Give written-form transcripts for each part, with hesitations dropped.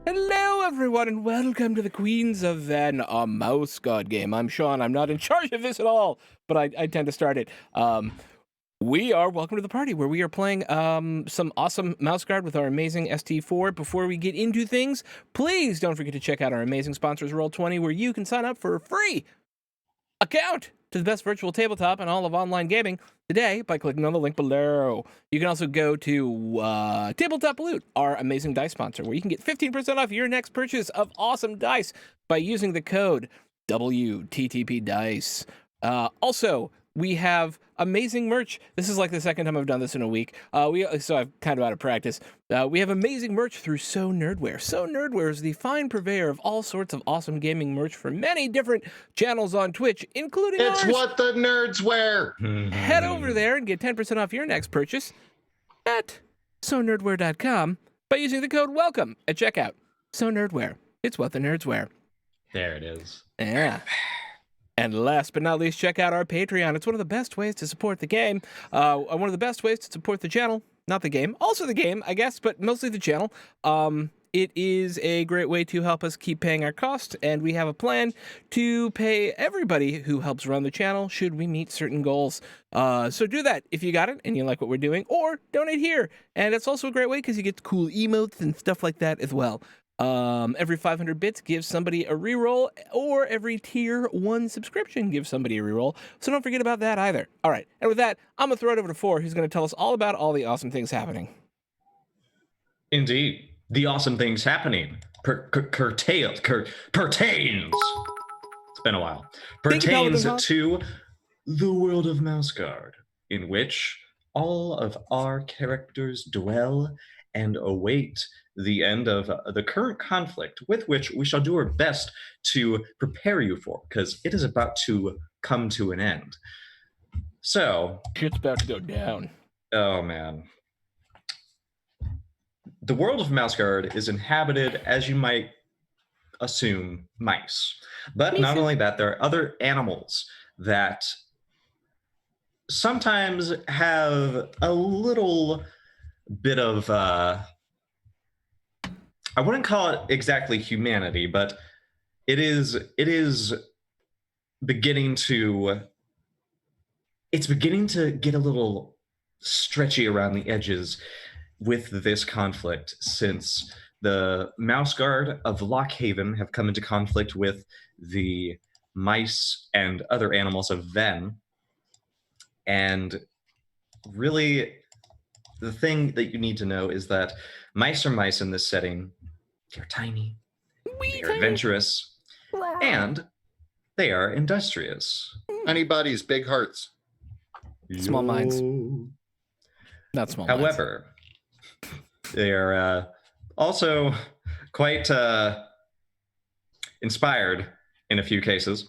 Hello, everyone, and welcome to the Queens of Venn, a Mouseguard game. I'm Sean. I'm not in charge of this at all, but I tend to start it. We are welcome to the party where we are playing some awesome Mouseguard with our amazing ST4. Before we get into things, please don't forget to check out our amazing sponsors, Roll20, where you can sign up for a free account to the best virtual tabletop and all of online gaming today by clicking on the link below. You can also go to Tabletop Loot, our amazing dice sponsor, where you can get 15% off your next purchase of awesome dice by using the code WTTPDICE. Also, we have amazing merch. This is like the second time I've done this in a week. So I'm kind of out of practice. We have amazing merch through So Nerdware. So Nerdware is the fine purveyor of all sorts of awesome gaming merch for many different channels on Twitch, including It's ours. what the nerds wear. Head over there and get 10% off your next purchase at sonerdware.com by using the code WELCOME at checkout. So Nerdware. It's what the nerds wear. There it is. Yeah. And last but not least, check out our Patreon. It's one of the best ways to support the game. One of the best ways to support the channel. Not the game. Also the game, I guess, but mostly the channel. It is a great way to help us keep paying our costs, and we have a plan to pay everybody who helps run the channel should we meet certain goals. So do that if you got it and you like what we're doing, or donate here. And it's also a great way because you get cool emotes and stuff like that as well. Every 500 bits gives somebody a reroll, or every tier 1 subscription gives somebody a reroll. So don't forget about that either. All right, and with that, I'm gonna throw it over to Four, who's gonna tell us all about all the awesome things happening. Indeed, the awesome things happening pertains. It's been a while. Pertains to the world of Mouseguard, in which all of our characters dwell and await the end of the current conflict, with which we shall do our best to prepare you for, because it is about to come to an end. So, Shit's about to go down. oh man. The world of Mouseguard is inhabited, as you might assume, mice. But not only that, there are other animals that sometimes have a little bit of I wouldn't call it exactly humanity, but it is beginning to get a little stretchy around the edges with this conflict, since the Mouseguard of Lockhaven have come into conflict with the mice and other animals of Venn. And really, the thing that you need to know is that mice are mice in this setting. They're tiny, they're adventurous, and they are industrious. Tiny bodies, big hearts. Small minds. Not small minds. However, they are also quite inspired in a few cases,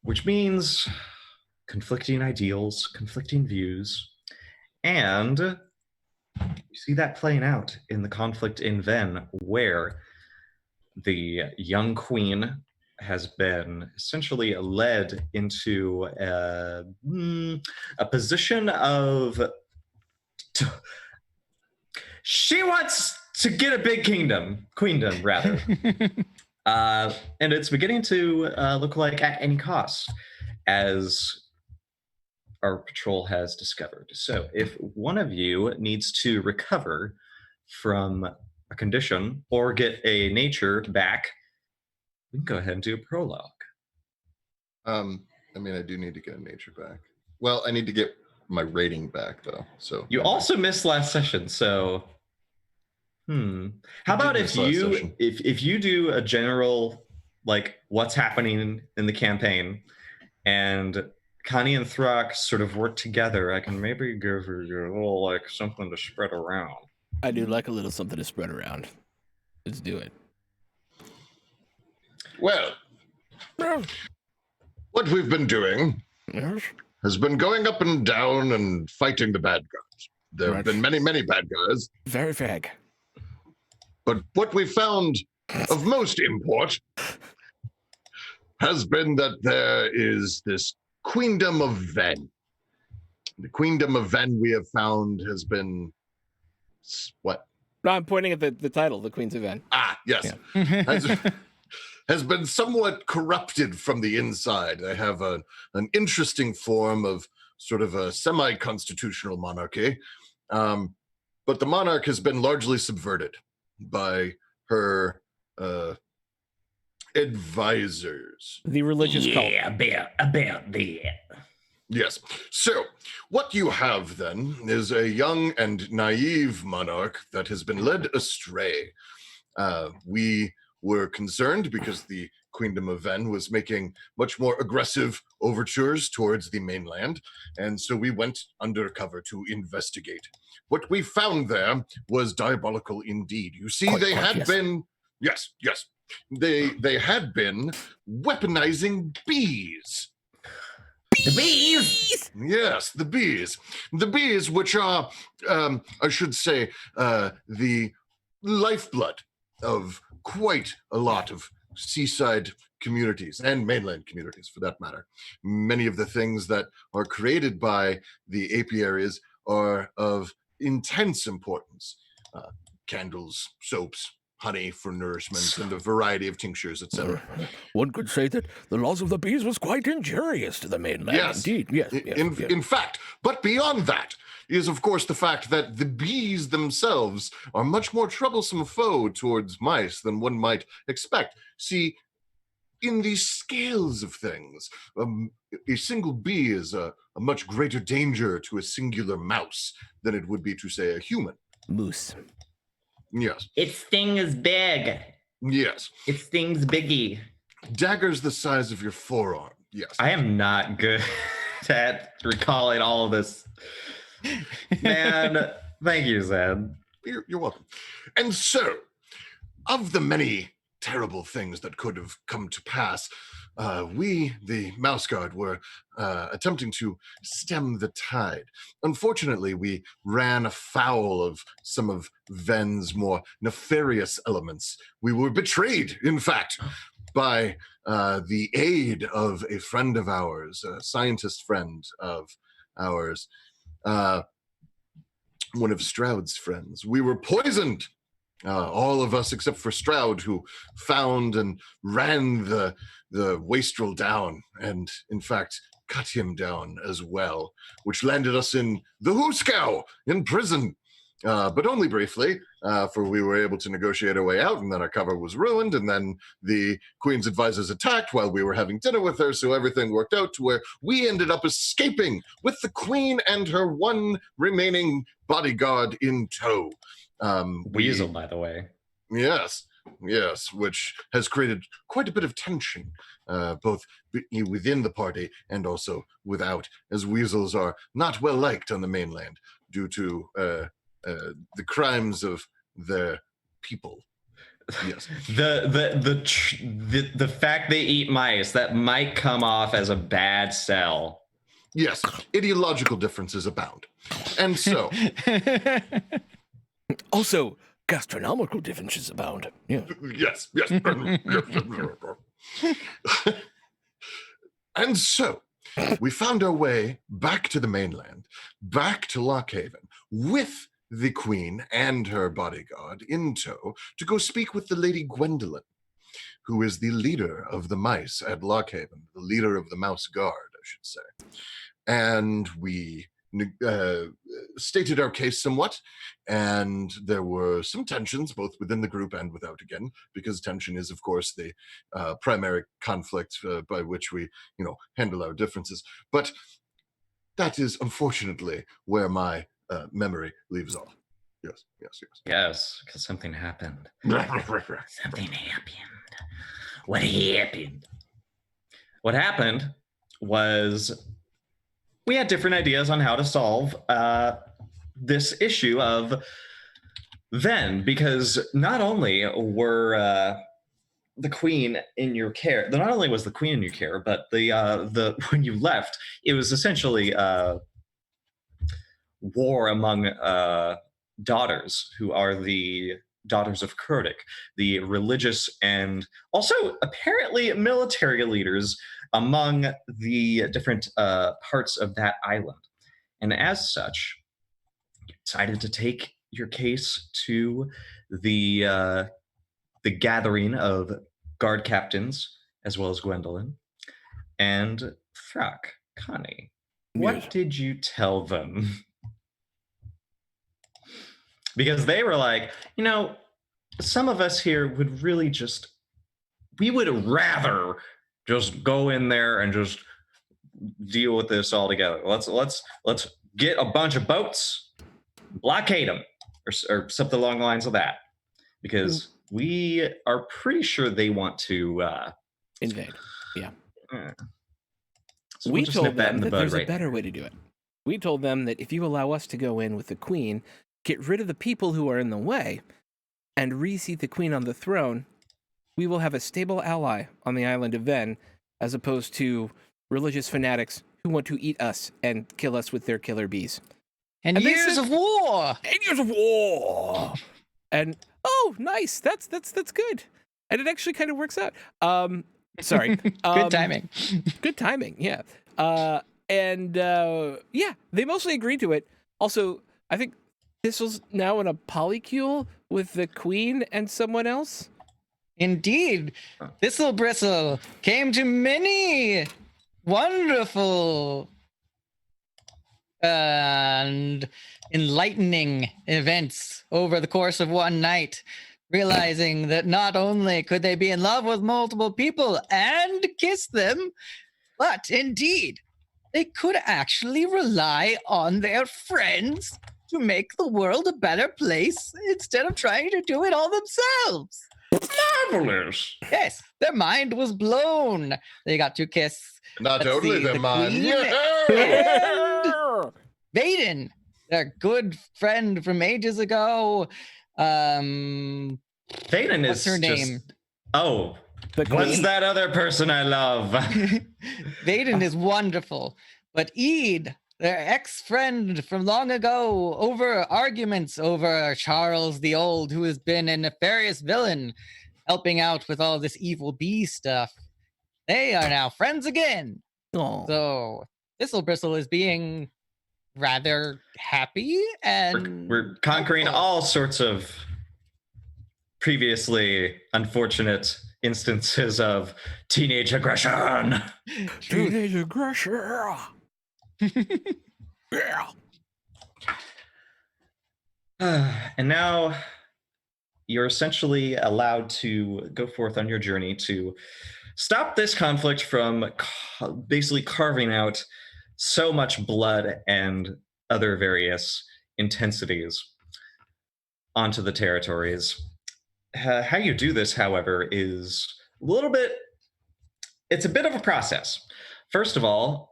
which means conflicting ideals, conflicting views, and you see that playing out in the conflict in Venn, where the young queen has been essentially led into a position of... She wants to get a big queendom, rather. And it's beginning to look like at any cost, as our patrol has discovered. So if one of you needs to recover from a condition or get a nature back, we can go ahead and do a prologue. I mean, I do need to get a nature back. Well, I need to get my rating back, though. So you also missed last session, so how about if you do a general, like, what's happening in the campaign, and Connie and Throck sort of work together. I can maybe give you a little, like, something to spread around. I do like a little something to spread around. Let's do it. Well, what we've been doing has been going up and down and fighting the bad guys. There have been many, many bad guys. Very vague. But what we found of most import has been that there is this Queendom of Venn. The Queendom of Venn, we have found, has been, No, I'm pointing at the title, The Queens of Venn. Ah, yes. Has been somewhat corrupted from the inside. They have an interesting form of sort of a semi-constitutional monarchy. But the monarch has been largely subverted by her advisors. The religious cult. Yeah, about that. Yes. So, what you have then is a young and naive monarch that has been led astray. We were concerned because the Queendom of Venn was making much more aggressive overtures towards the mainland, and so we went undercover to investigate. What we found there was diabolical indeed. You see, they had been they had been weaponizing bees. The bees! Yes, the bees. The bees, which are, I should say, the lifeblood of quite a lot of seaside communities and mainland communities, for that matter. Many of the things that are created by the apiaries are of intense importance. Candles, soaps, honey for nourishment, and a variety of tinctures, etc. One could say that the laws of the bees was quite injurious to the mainland. Yes, Indeed, yes. In fact, but beyond that is, of course, the fact that the bees themselves are much more troublesome foe towards mice than one might expect. See, in the scales of things, a single bee is a much greater danger to a singular mouse than it would be to, say, a human. Moose. Yes. Its sting is big. Yes. It stings biggie. Daggers the size of your forearm. Yes. I am not good at recalling all of this. Man, thank you, Zed. You're welcome. And so, of the many terrible things that could have come to pass, we, the Mouseguard, were attempting to stem the tide. Unfortunately, we ran afoul of some of Venn's more nefarious elements. We were betrayed, in fact, by the aid of a friend of ours, a scientist friend of ours, one of Stroud's friends. We were poisoned. All of us except for Stroud, who found and ran the wastrel down, and in fact cut him down as well, which landed us in the Hooskow in prison. But only briefly, for we were able to negotiate our way out, and then our cover was ruined, and then the Queen's advisors attacked while we were having dinner with her, so everything worked out to where we ended up escaping with the Queen and her one remaining bodyguard in tow. Weasel, by the way. Yes, which has created quite a bit of tension, both within the party and also without, as weasels are not well liked on the mainland due to the crimes of their people. Yes. The fact they eat mice, that might come off as a bad sell. Yes, ideological differences abound. And so also, gastronomical differences abound. Yeah. Yes. And so, we found our way back to the mainland, back to Lockhaven, with the Queen and her bodyguard in tow to go speak with the Lady Gwendolyn, who is the leader of the mice at Lockhaven, the leader of the Mouseguard, I should say. And we stated our case somewhat, and there were some tensions both within the group and without, again, because tension is, of course, the primary conflict by which we, handle our differences. But that is, unfortunately, where my memory leaves off. Yes. Yes, because something happened. Something happened. What happened? What happened was we had different ideas on how to solve this issue of Venn, because not only were the Queen in your care, not only was the Queen in your care, but the when you left, it was essentially war among daughters who are the daughters of Kurdik, the religious and also apparently military leaders among the different parts of that island. And as such, you decided to take your case to the gathering of guard captains, as well as Gwendolyn, and Thrak, Connie, what Yes. did you tell them? Because they were like, some of us here would really we would rather just go in there and just deal with this all together. Let's get a bunch of boats, blockade them, or something along the lines of that, because we are pretty sure they want to Invade. Yeah. So We we'll just told nip that them in the that bud there's a right better there. way to do it. We told them that if you allow us to go in with the queen, get rid of the people who are in the way, and reseat the queen on the throne, we will have a stable ally on the island of Venn, as opposed to religious fanatics who want to eat us and kill us with their killer bees. And And they years said- of war. 8 years of war. And nice. That's good. And it actually kind of works out. Sorry. Good timing. Good timing. Yeah. They mostly agreed to it. Also, I think Thistle's now in a polycule with the queen and someone else. Indeed, Thistle Bristle came to many wonderful and enlightening events over the course of one night, realizing that not only could they be in love with multiple people and kiss them, but indeed, they could actually rely on their friends to make the world a better place instead of trying to do it all themselves. Marvelous. Yes, their mind was blown. They got to kiss Not Let's only see, the the man. queen Yeah. and Vaden, their good friend from ages ago. Vaden What's is her name? Oh, The what's queen. that other person I love? Vaden is wonderful, but Eid, their ex-friend from long ago, over arguments over Charles the Old, who has been a nefarious villain, helping out with all this evil bee stuff. They are now friends again. Oh. So Thistle Bristle is being rather happy and We're conquering all sorts of previously unfortunate instances of teenage aggression. truth. Teenage aggression. Yeah. And now you're essentially allowed to go forth on your journey to stop this conflict from basically carving out so much blood and other various intensities onto the territories. How you do this, however, is it's a bit of a process. First of all,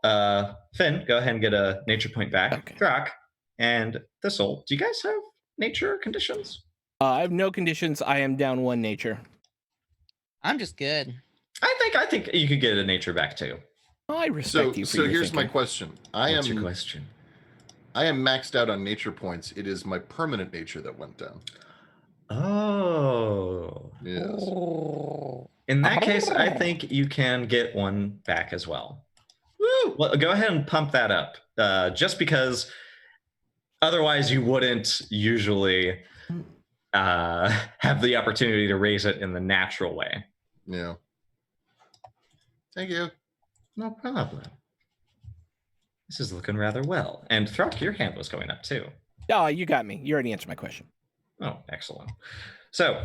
Finn, go ahead and get a nature point back. Okay. Thrak and Thistle, do you guys have nature conditions? I have no conditions. I am down 1 nature. I'm just good. I think you could get a nature back too. I respect you for your Here's my thinking. question. What's your question? I am maxed out on nature points. It is my permanent nature that went down. Oh. Yes. Oh. In that case, I think you can get 1 back as well. Woo! Well, go ahead and pump that up. Just because otherwise you wouldn't usually have the opportunity to raise it in the natural way. Yeah. Thank you. No problem. This is looking rather well. And Thrak, your hand was going up too. Oh, you got me. You already answered my question. Oh, excellent. So,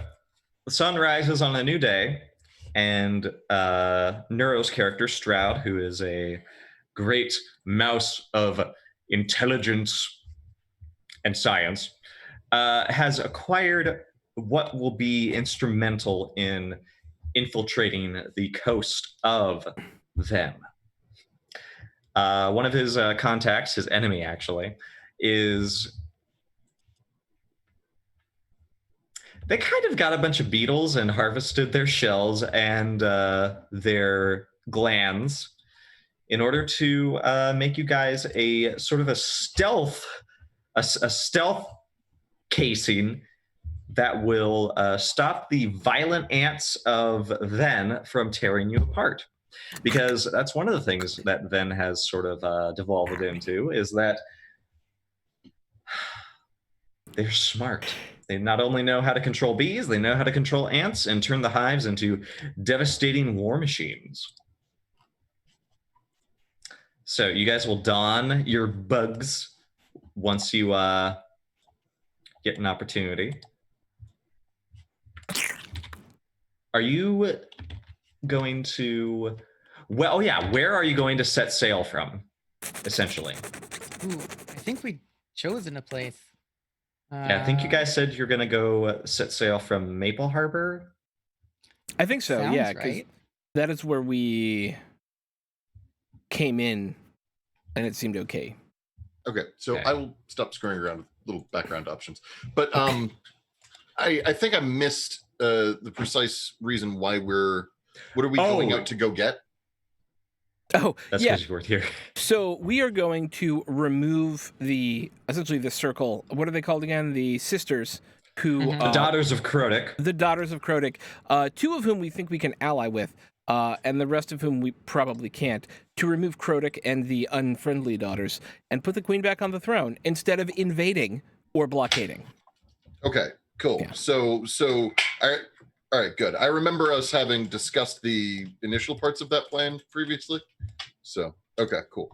the sun rises on a new day, and Neuro's character, Stroud, who is a great mouse of intelligence and science, has acquired what will be instrumental in infiltrating the coast of Venn. One of his contacts, his enemy actually, is... They kind of got a bunch of beetles and harvested their shells and their glands in order to make you guys a sort of a stealth casing that will stop the violent ants of Venn from tearing you apart. Because that's one of the things that Venn has sort of devolved into, is that They're smart. They not only know how to control bees, they know how to control ants and turn the hives into devastating war machines. So you guys will don your bugs once you get an opportunity. Are you going to... Well, oh yeah, where are you going to set sail from, essentially? Ooh, I think we'd chosen a place. Yeah, I think you guys said you're going to go set sail from Maple Harbor. I think so, Sounds yeah, because right. that is where we came in, and it seemed okay. Okay, so Okay. I will stop screwing around with little background options. But Okay. I think I missed the precise reason why what are we going out to go get? Oh, That's yeah. because you weren't here. So we are going to remove essentially the circle. What are they called again? The sisters who... Mhm. The Daughters of Krodik. The Daughters of Krodik, two of whom we think we can ally with, and the rest of whom we probably can't, to remove Krodik and the unfriendly daughters and put the queen back on the throne instead of invading or blockading. Okay, cool. Yeah. So all right, good. I remember us having discussed the initial parts of that plan previously. So, okay, cool.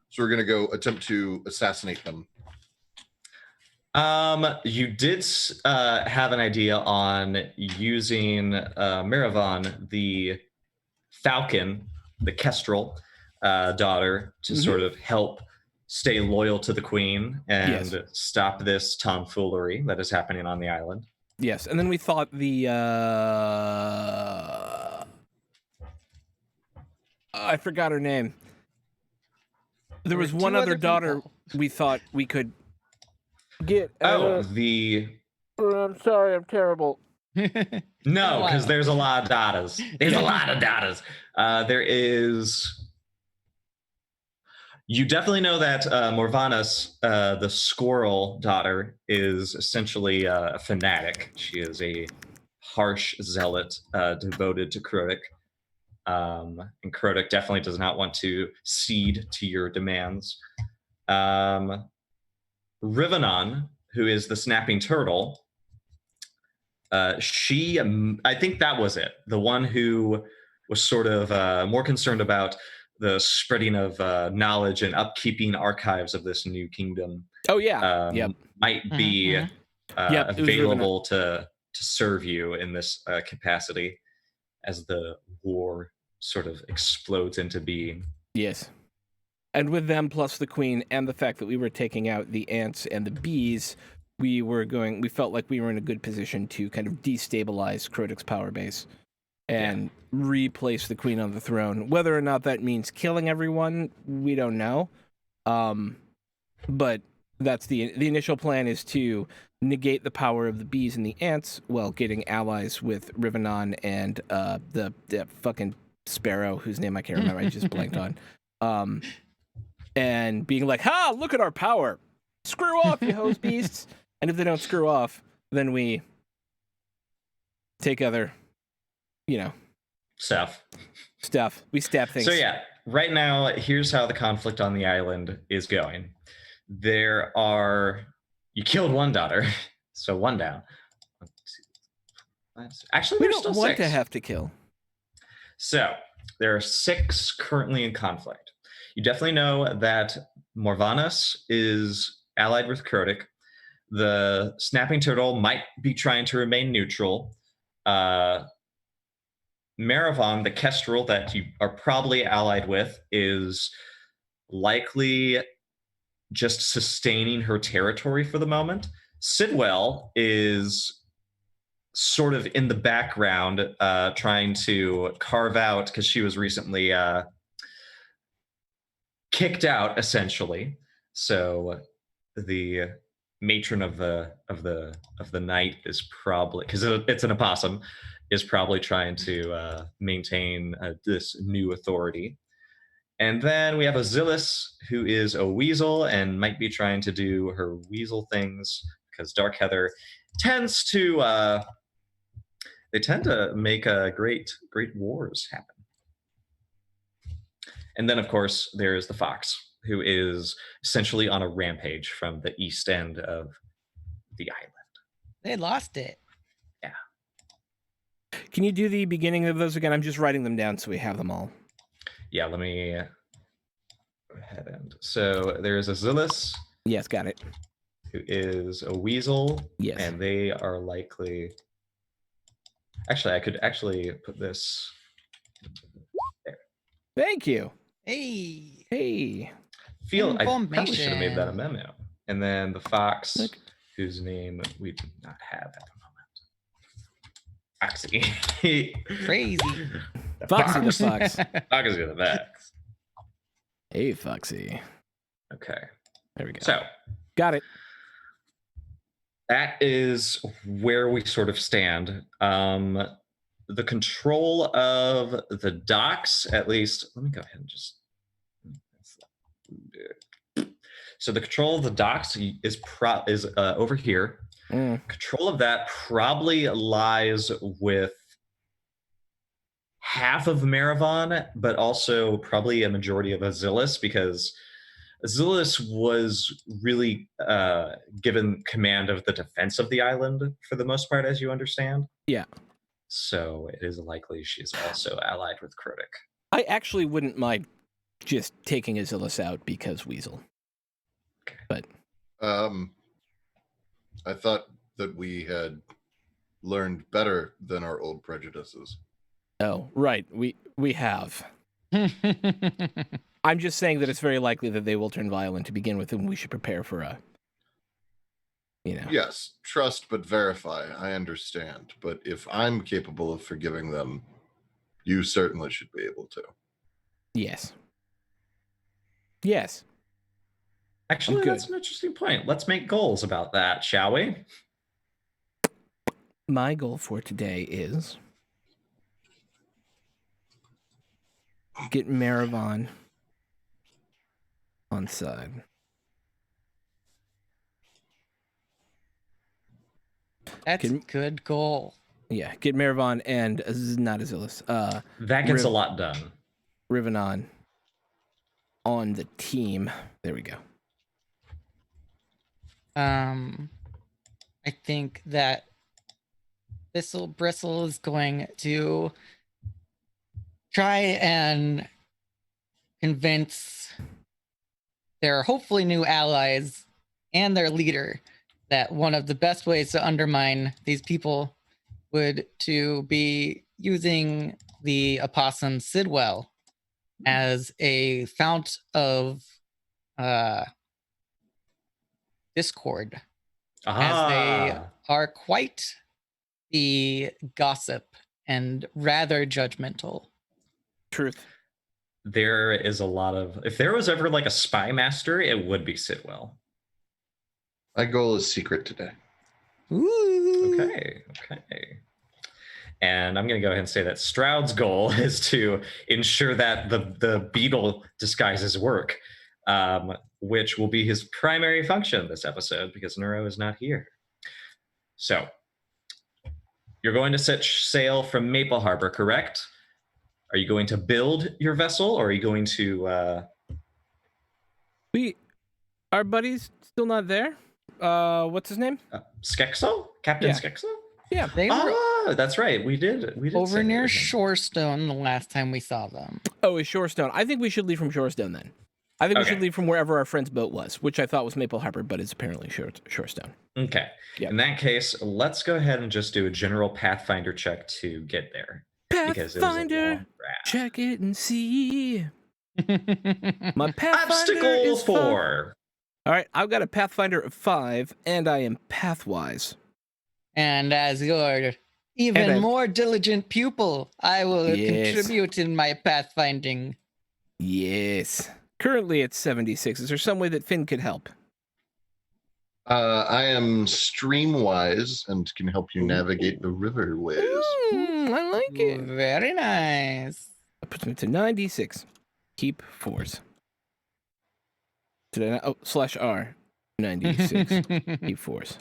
So we're going to go attempt to assassinate them. You did have an idea on using Miravan, the falcon, the kestrel daughter, to Mhm. sort of help stay loyal to the queen and Yes. stop this tomfoolery that is happening on the island. Yes, and then we thought I forgot her name. There was one other daughter we thought we could get. I'm sorry, I'm terrible. No, because there's a lot of daughters. There's a lot of daughters. There is... You definitely know that Morvanas, the squirrel daughter, is essentially a fanatic. She is a harsh zealot devoted to Krodik. And Krodik definitely does not want to cede to your demands. Rivenon, who is the snapping turtle, she, I think that was it. The one who was sort of more concerned about the spreading of knowledge and upkeeping archives of this new kingdom. Oh yeah, yep. Might be Yep, it was available to serve you in this capacity as the war sort of explodes into being. Yes. And with them plus the queen and the fact that we were taking out the ants and the bees, we felt like we were in a good position to kind of destabilize Krodik's power base and replace the queen on the throne. Whether or not that means killing everyone, we don't know. But that's the initial plan, is to negate the power of the bees and the ants while getting allies with Rivenon and the fucking sparrow whose name I can't remember. I just blanked on. And being like, ha, look at our power. Screw off, you hose beasts. And if they don't screw off, then we take other, Stuff. We stab things. So yeah, right now, here's how the conflict on the island is going. You killed one daughter, so one down. 1, 2, 5, 6. Actually, we there's don't still want 6. to have to kill. So there are 6 currently in conflict. You definitely know that Morvanas is allied with Krodik. The snapping turtle might be trying to remain neutral. Maravan, the kestrel that you are probably allied with, is likely just sustaining her territory for the moment. Sidwell is sort of in the background, trying to carve out, because she was recently kicked out, essentially. So the matron of the night is probably, because it's an opossum, is probably trying to maintain this new authority. And then we have Azillis, who is a weasel and might be trying to do her weasel things, because Dark Heather tends to make great wars happen. And then, of course, there's the fox, who is essentially on a rampage from the east end of the island. They lost it. Can you do the beginning of those again? I'm just writing them down so we have them all. Yeah, let me go ahead and so there's Azilus, Yes, got it. who is a weasel, Yes. and they are likely. Actually, I could actually put this. Thank you. Hey. Hey. I probably should have made that a Information. memo. And then the fox, Look. whose name we do not have at the moment. Foxy. Crazy. The Foxy the fox. fox. Foxy the fox. Hey, Foxy. Okay. There we go. So Got it. that is where we sort of stand. The control of the docks, at least, let me go ahead and just. So the control of the docks is over here. Control of that probably lies with half of Maravon, but also probably a majority of Azilus, because Azilus was really given command of the defense of the island for the most part, as you understand. Yeah. So it is likely she's also allied with Crotic. I actually wouldn't mind just taking Azilus out because Weasel. But I thought that we had learned better than our old prejudices. oh, right, we have. I'm just saying that it's very likely that they will turn violent to begin with, and we should prepare for a. Yes, trust but verify. I understand. But if I'm capable of forgiving them, you certainly should be able to. Yes. Yes. Actually, good. that's an interesting point. Let's make goals about that, shall we? My goal for today is get Maravon on side. That's a Can- good goal. Yeah, get Maravon and not Azilus. That gets a lot done. Rivenon on the team. There we go. I think that Thistle Bristle is going to try and convince their hopefully new allies and their leader that one of the best ways to undermine these people would to be using the opossum Sidwell as a fount of discord, as they are quite the gossip and rather judgmental. Truth. There is a lot of. If there was ever like a spy master, it would be Sitwell. My goal is secret today. Ooh. Okay. And I'm going to go ahead and say that Stroud's goal is to ensure that the beetle disguises work, which will be his primary function this episode because Neuro is not here. So you're going to set sail from Maple Harbor, correct? Are you going to build your vessel, or are you going to... Our buddy's still not there. What's his name? Skexel? Captain Yeah. Skexel? Yeah. They were That's right. We did over say near him. Shorestone the last time we saw them. Oh, is Shorestone. I think we should leave from Shorestone then. I think we Okay. should leave from wherever our friend's boat was, which I thought was Maple Harbor, but it's apparently Shorestone. Okay. Yeah. In that case, let's go ahead and just do a general Pathfinder check to get there. Because it is a long Pathfinder, raft. check it and see. My Pathfinder Obstacle is 4. All right, I've got a Pathfinder of 5, and I am pathwise. And as your even And I've- more diligent pupil, I will Yes. contribute in my pathfinding. Yes. Currently it's 76. Is there some way that Finn could help? I am streamwise and can help you navigate the riverways. I like it. Very nice. That puts me to 96. Keep force. Did I not? Oh, /R. 96. Keep force.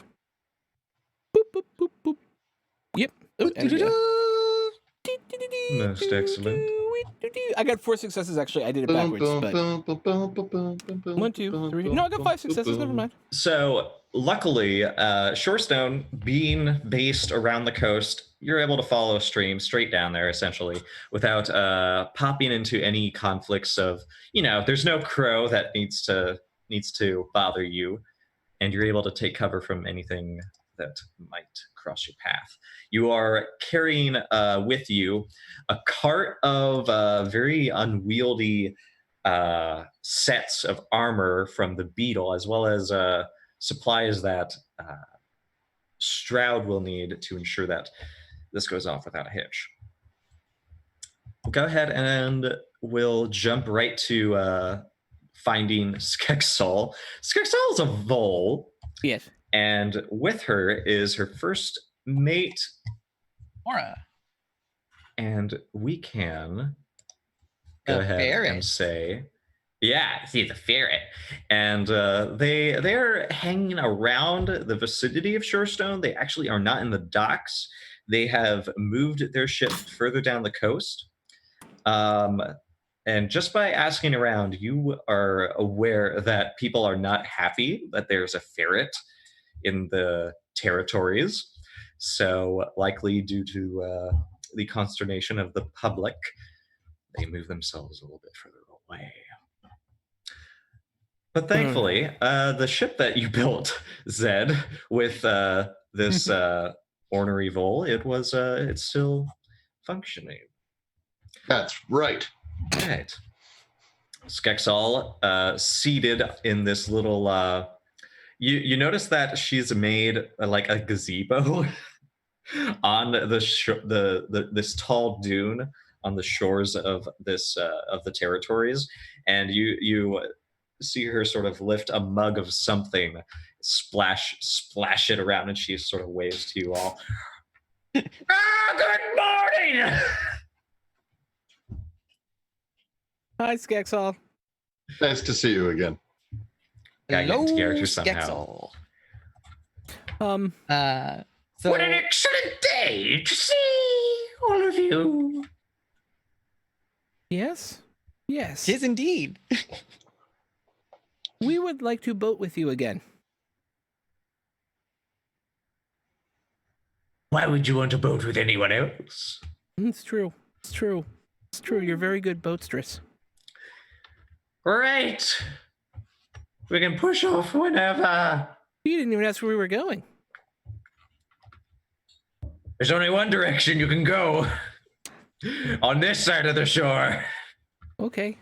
Boop, boop, boop, boop. Yep. Oh, and again. Most excellent. I got 4 successes, actually. I did it backwards, but 1, 2, 3. No, I got 5 successes. Never mind. So luckily, Shorestone being based around the coast, you're able to follow a stream straight down there, essentially, without popping into any conflicts of, there's no crow that needs to bother you, and you're able to take cover from anything that might cross your path. You are carrying with you a cart of very unwieldy sets of armor from the beetle, as well as supplies that Stroud will need to ensure that this goes off without a hitch. Go ahead and we'll jump right to finding Skexol. Skexol is a vole, Yes. and with her is her first mate, Aura. and we can go A ahead ferret. and say, yeah, he's a ferret. And they're hanging around the vicinity of Shorestone. They actually are not in the docks. They have moved their ship further down the coast. And just by asking around, you are aware that people are not happy that there's a ferret in the territories. So likely due to the consternation of the public, they move themselves a little bit further away. But thankfully, the ship that you built, Zed, with this ornery vole, it's still functioning. That's right. Right. Skexol, seated in this little. You notice that she's made like a gazebo on this tall dune on the shores of the territories, and you see her sort of lift a mug of something, splash it around, and she sort of waves to you all. Good morning. Hi, Skexol. Nice to see you again. Gotta get into character Skexol. somehow. So What an excellent day to see all of you. Yes. Yes. tis indeed. We would like to boat with you again. Why would you want to boat with anyone else? It's true. It's true. It's true. You're very good boatstress. Right. We can push off whenever. You didn't even ask where we were going. There's only one direction you can go. On this side of the shore. Okay.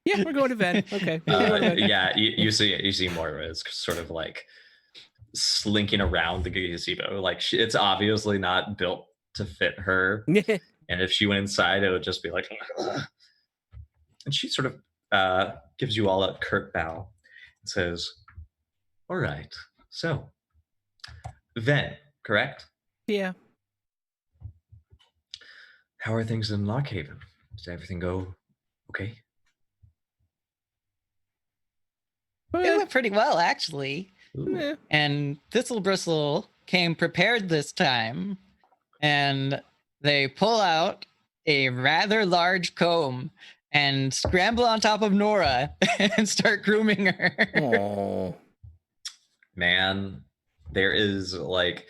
Yeah, we're going to Venn. Okay. We're going to Venn. Yeah, you see Moira is sort of like slinking around the gazebo. Like it's obviously not built to fit her. And if she went inside, it would just be like, ugh. And she sort of gives you all a curt bow and says, all right, so Venn, correct? Yeah. How are things in Lockhaven? Did everything go okay? It went pretty well, actually. Ooh. Eh. And Thistlebristle came prepared this time, and they pull out a rather large comb and scramble on top of Nora and start grooming her. Oh. Man, there is like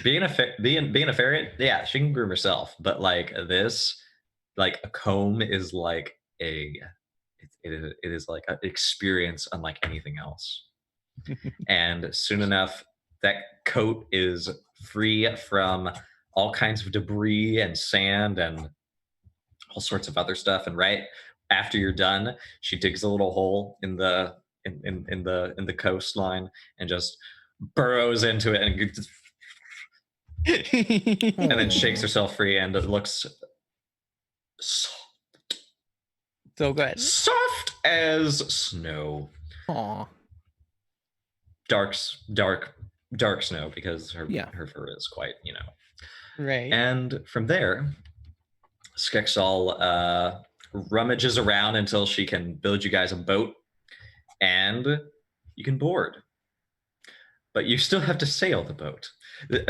being a ferret. Yeah, she can groom herself, but like this, like a comb is like it is like an experience unlike anything else. And soon enough, that coat is free from all kinds of debris and sand and all sorts of other stuff. And right after you're done, she digs a little hole in the coastline and just burrows into it and then shakes herself free, and it looks So good. soft as snow. Aw. Dark snow, because her fur is quite, Right. And from there, Skexol rummages around until she can build you guys a boat, and you can board. But you still have to sail the boat.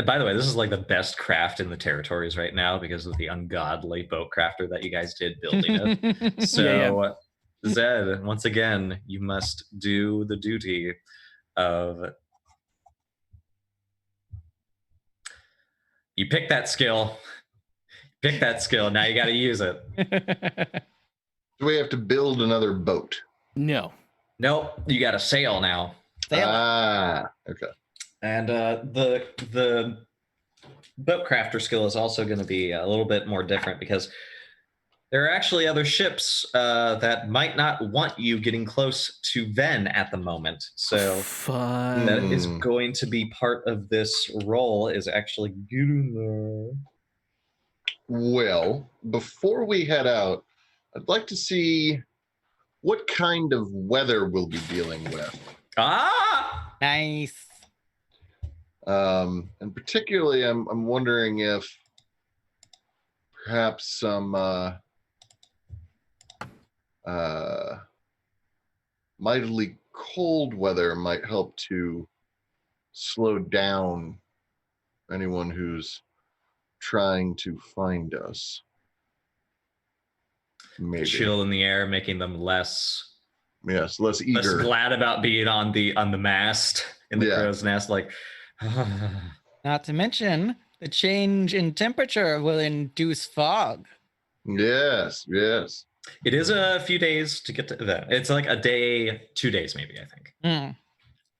By the way, this is like the best craft in the territories right now because of the ungodly boat crafter that you guys did building it. So, Zed, once again, you must do the duty of You pick that skill. Pick that skill. Now you got to use it. Do we have to build another boat? No. Nope. You got to sail now. Sail. Okay. And the boat crafter skill is also going to be a little bit more different because there are actually other ships that might not want you getting close to Venn at the moment. So Fun. that is going to be part of this role, is actually getting there. Well, before we head out, I'd like to see what kind of weather we'll be dealing with. Ah! Nice. And particularly, I'm wondering if perhaps some mightily cold weather might help to slow down anyone who's trying to find us. Maybe. Chill in the air, making them less Yes, less less eager. glad about being on the mast in the Yeah. crow's nest. Like, Not to mention, the change in temperature will induce fog. Yes, yes. it is a few days to get to that. It's like a day, 2 days maybe, I think. Hmm.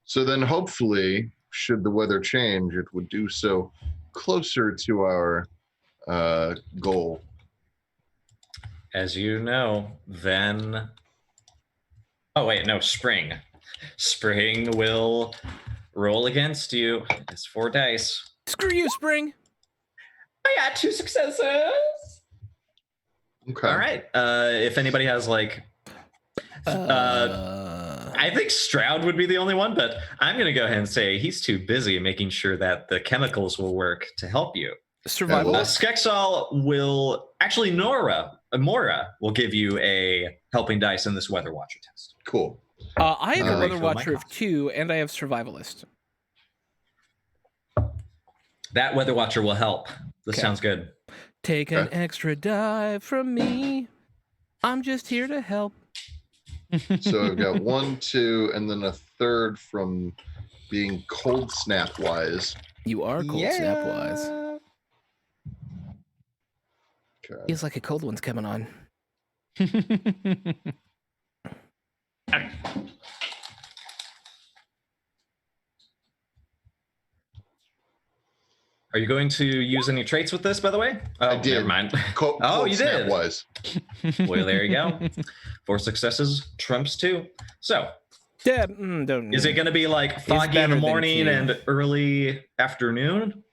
So then hopefully, should the weather change, it would do so closer to our goal. As you know, then. Oh wait, no, spring. Spring will roll against you. It's 4 dice. Screw you, Spring. I got 2 successes. Okay. All right. If anybody has like, I think Stroud would be the only one, but I'm going to go ahead and say he's too busy making sure that the chemicals will work to help you. Survival. well- Skexal will actually Mora will give you a helping dice in this Weather Watcher test. Cool. I have a Alright. Weather Watcher of 2, and I have Survivalist. That Weather Watcher will help. This Okay. sounds good. Take an Okay. extra dive from me. I'm just here to help. So I've got 1, 2, and then a third from being cold snap wise. You are cold snap wise. Okay. Feels like a cold one's coming on. Are you going to use any traits with this, by the way? Oh, I did. Never mind. Cold Oh, you snap did. wise. Well, there you go. 4 successes, trumps 2. So, Deb, don't. is it going to be like foggy in better the than morning Q. and early afternoon?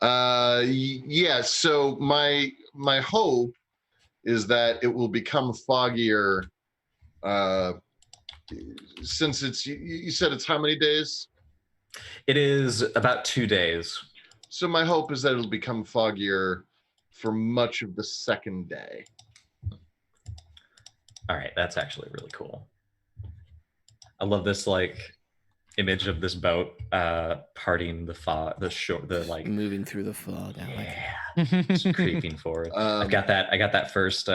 Yeah. So my hope is that it will become foggier. Since it's you said it's how many days? It is about 2 days. So my hope is that it'll become foggier for much of the second day. All right, that's actually really cool. I love this like image of this boat parting the fog, the shore, the like Moving through the fog. I like yeah, just creeping forward. I got that first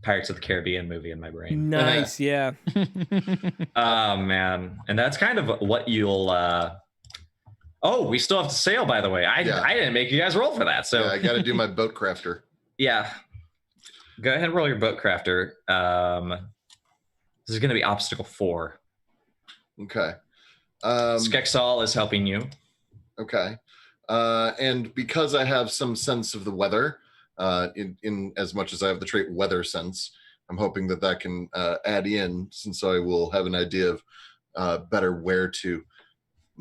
Pirates of the Caribbean movie in my brain. Nice, yeah. Oh man, and that's kind of what you'll. Oh, we still have to sail, by the way. I didn't make you guys roll for that, so Yeah, I got to do my boat crafter. yeah. Go ahead and roll your boat crafter. This is going to be obstacle 4. Okay. Skexal is helping you. Okay. And because I have some sense of the weather, in as much as I have the trait weather sense, I'm hoping that can add in, since I will have an idea of better where to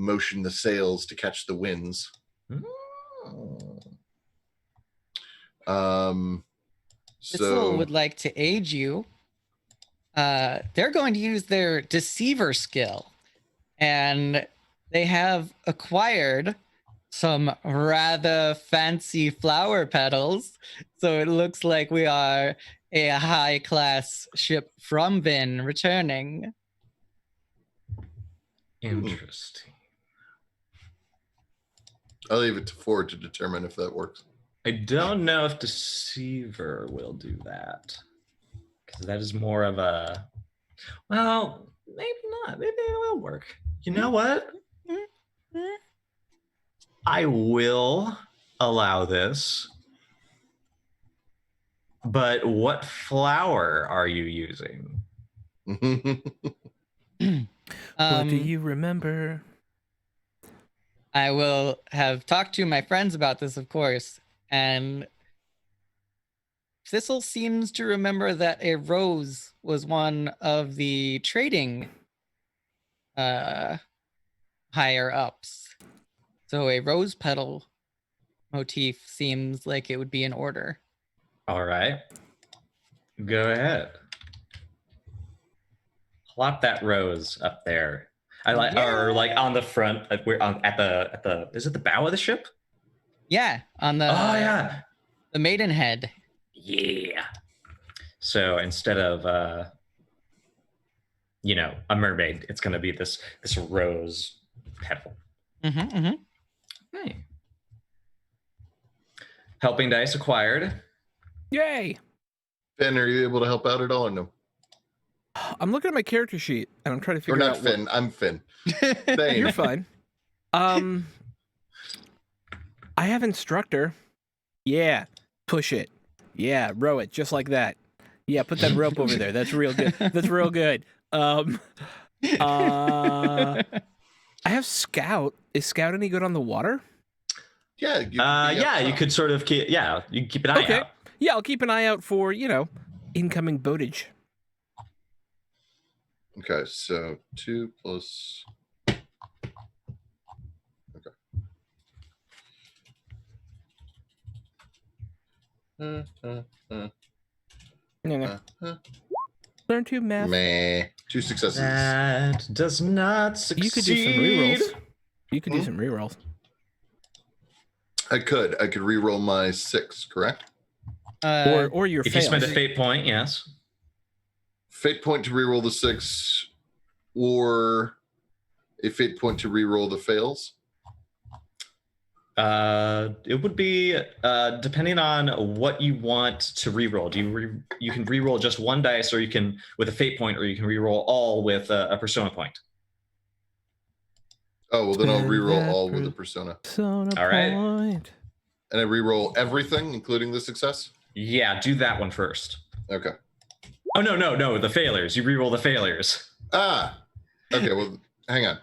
motion the sails to catch the winds. Thistle would like to aid you. They're going to use their deceiver skill, and they have acquired some rather fancy flower petals. So it looks like we are a high-class ship from Venn returning. Interesting. I'll leave it to Ford to determine if that works. I don't know if Deceiver will do that, because that is more of a. Well, maybe not. Maybe it will work. You know what? I will allow this. But what flower are you using? What do you remember? I will have talked to my friends about this, of course, and Thistle seems to remember that a rose was one of the trading higher ups. So a rose petal motif seems like it would be in order. All right. Go ahead. Plop that rose up there. I like, or like on the front. We're on at the. Is it the bow of the ship? Yeah, on the Oh yeah, the maidenhead. yeah. So instead of a mermaid, it's gonna be this rose petal. Hey. Helping dice acquired. Yay! Finn, are you able to help out at all or no? I'm looking at my character sheet and I'm trying to figure Or out. not Finn. I'm Finn. Thane. You're fine. I have instructor. Yeah, push it. Yeah, row it just like that. Yeah, put that rope over there. That's real good. That's real good. I have scout. Is scout any good on the water? Yeah. You could sort of keep. Yeah, you can keep an eye out. Yeah, I'll keep an eye out for incoming boatage. Okay, so 2 plus. Okay. Learn to math. Meh. 2 successes. That does not succeed. You could do some rerolls. You could do some rerolls. I could reroll my 6, correct? Or your If fails. you spend a fate point, yes. Fate point to reroll the 6, or a fate point to reroll the fails. It would be depending on what you want to reroll. You can reroll just one dice, or you can with a fate point, or you can reroll all with a persona point. Oh well, then I'll reroll all with a persona. All right. Point. And I reroll everything, including the success. Yeah, do that one first. Okay. Oh no, the failures. You reroll the failures. Ah. Okay. Well, hang on.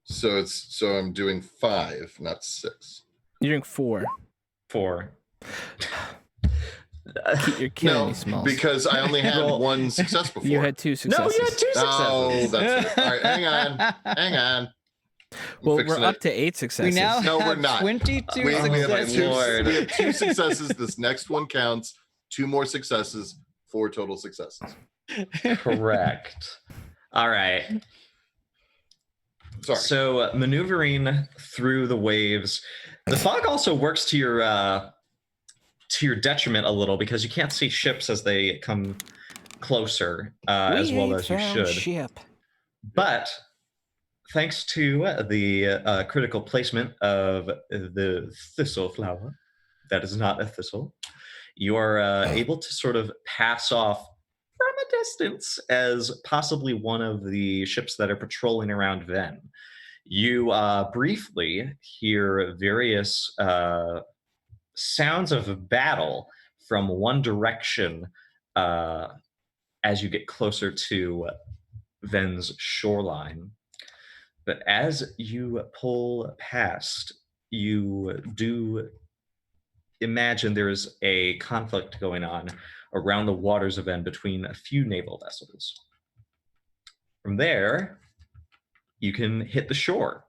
So I'm doing 5, not 6. You're doing 4. 4. You're killing No, me, Smalls. because I only had one success before. You had 2 successes. No, you had 2 successes. Oh, that's it. All right, hang on. Well, fixing we're up it. to 8 successes. We now No, we're have not. 22 We have successes. Lord. we have 2 successes. This next one counts. 2 more successes. 4 total successes. Correct. All right. Sorry. So maneuvering through the waves, the fog also works to your detriment a little because you can't see ships as they come closer as well as you should. Ship. But thanks to the critical placement of the thistle flower, that is not a thistle, you are able to sort of pass off from a distance as possibly one of the ships that are patrolling around Venn. You briefly hear various sounds of battle from one direction as you get closer to Venn's shoreline. But as you pull past, you do imagine there's a conflict going on around the waters of Venn between a few naval vessels. From there, you can hit the shore.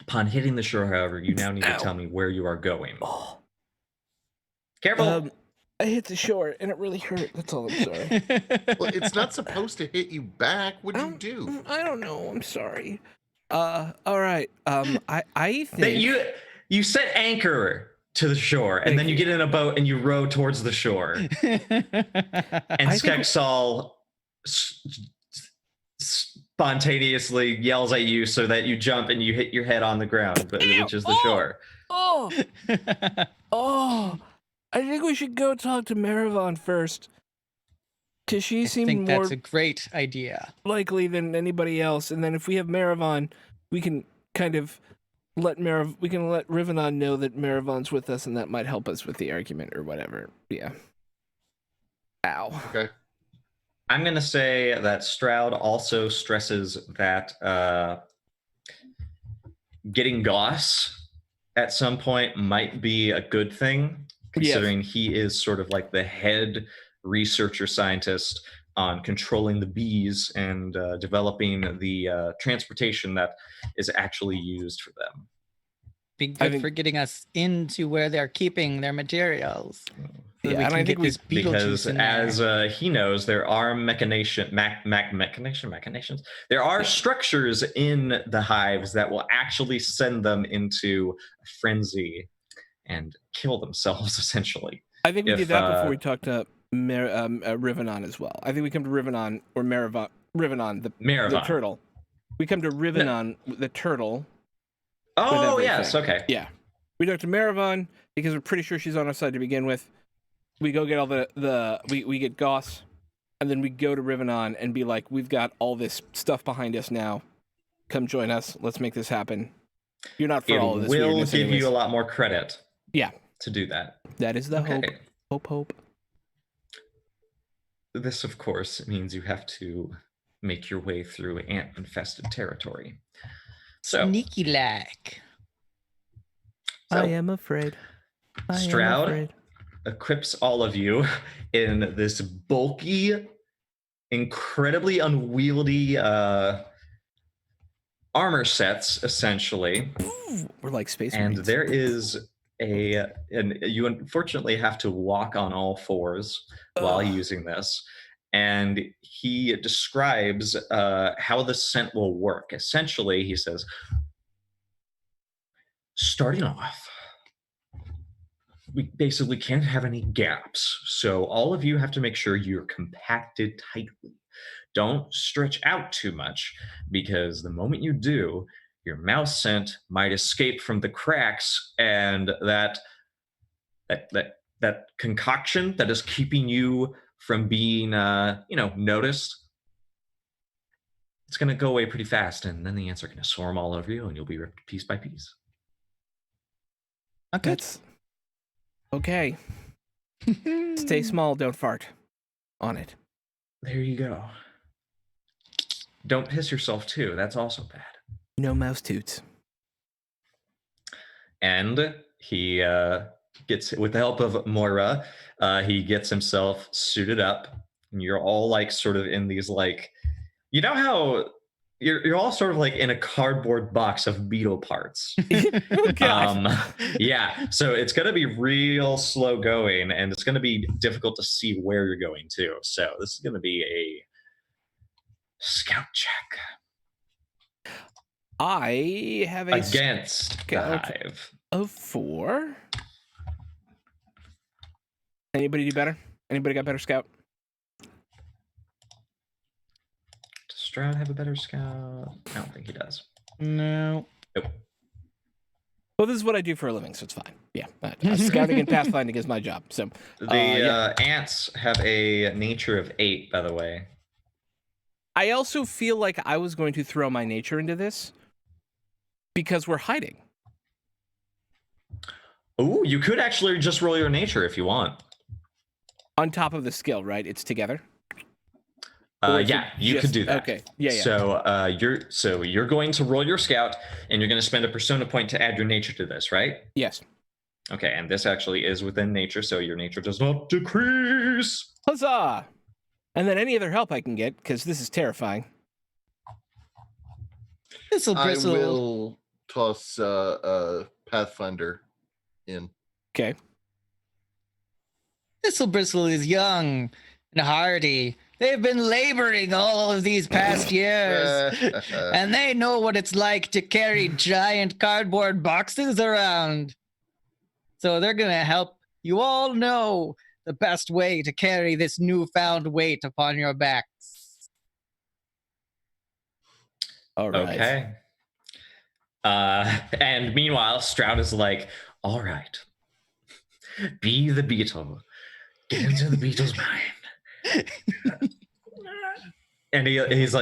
Upon hitting the shore, however, you now need to tell me where you are going. Oh. Careful! I hit the shore and it really hurt. That's all. I'm sorry. Well, it's not supposed to hit you back. What'd you do? I don't know. I'm sorry. All right. I think You set anchor to the shore, and then you get in a boat and you row towards the shore. And Skexal spontaneously yells at you so that you jump and you hit your head on the ground, which is the shore. Oh, I think we should go talk to Maravon first. Because she I seemed think more that's a great idea. likely than anybody else. And then if we have Maravon, we can kind of let Rivenon know that Maravon's with us, and that might help us with the argument or whatever. Yeah. Ow. Okay. I'm going to say that Stroud also stresses that getting Goss at some point might be a good thing, considering he is sort of like the head researcher scientist on controlling the bees and developing the transportation that is actually used for them. Be good for getting us into where they're keeping their materials. So Yeah, and I think this because Beetlejuice in as he knows, there are machinations. There are structures in the hives that will actually send them into a frenzy and kill themselves, essentially. I think we did that before we talked to Rivenon as well. I think we come to Rivenon or Rivenon, the turtle. We come to Rivenon, the turtle. Oh, yes, okay. Yeah. We talk to Maravon because we're pretty sure she's on our side to begin with. We go get all we get Goss, and then we go to Rivenon and be like, we've got all this stuff behind us now. Come join us. Let's make this happen. You're not for all of this. It will give you a lot more credit. Yeah. To do that. That is the hope. This, of course, means you have to make your way through ant-infested territory. So, sneaky like. I am afraid. Stroud equips all of you in this bulky, incredibly unwieldy armor sets, essentially. Ooh, we're like space and Marines. There is and you unfortunately have to walk on all fours while using this. And he describes how the scent will work. Essentially, he says, starting off, we basically can't have any gaps. So all of you have to make sure you're compacted tightly. Don't stretch out too much, because the moment you do, your mouse scent might escape from the cracks, and that concoction that is keeping you from being noticed, it's going to go away pretty fast, and then the ants are going to swarm all over you, and you'll be ripped piece by piece. Okay. That's okay. Stay small, don't fart on it. There you go. Don't piss yourself too. That's also bad. No mouse toots. And he gets, with the help of Moira, he gets himself suited up, and you're all like sort of in these like, you know how you're all sort of like in a cardboard box of beetle parts. Yeah, so it's going to be real slow going, and it's going to be difficult to see where you're going to. So this is going to be a scout check. I have a against the hive of 4. Anybody do better? Anybody got better scout? Does Stroud have a better scout? I don't think he does. No. Nope. Well, this is what I do for a living, so it's fine. Yeah, scouting and pathfinding is my job. So the ants have a nature of 8, by the way. I also feel like I was going to throw my nature into this because we're hiding. Oh, you could actually just roll your nature if you want. On top of the skill, right? It's together. Yeah, you could do that. Okay. Yeah. So you're going to roll your scout, and you're going to spend a persona point to add your nature to this, right? Yes. Okay, and this actually is within nature, so your nature does not decrease. Huzzah! And then any other help I can get, because this is terrifying. This'll bristle. I will toss Pathfinder in. Okay. Thistle Bristle is young and hardy. They've been laboring all of these past years, and they know what it's like to carry giant cardboard boxes around. So they're going to help you all know the best way to carry this newfound weight upon your backs. All right. Okay. And meanwhile, Stroud is like, all right, be the beetle. Get into the beetle's mind. And he's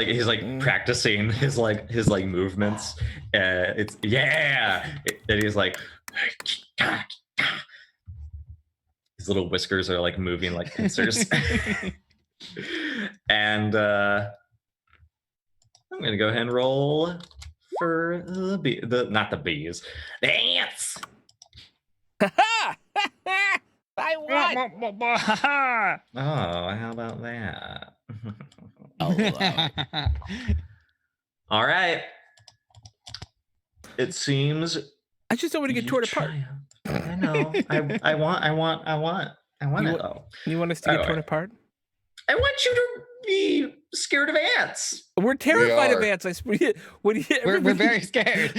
practicing his movements. It's and he's like, his little whiskers are like moving like pincers. And I'm gonna go ahead and roll for not the bees, the ants. I won. Oh, how about that? All right. It seems I just don't want to get torn apart. I know. I want it though. You want us to get torn apart? I want you to be scared of ants. We're terrified of ants. We're very scared.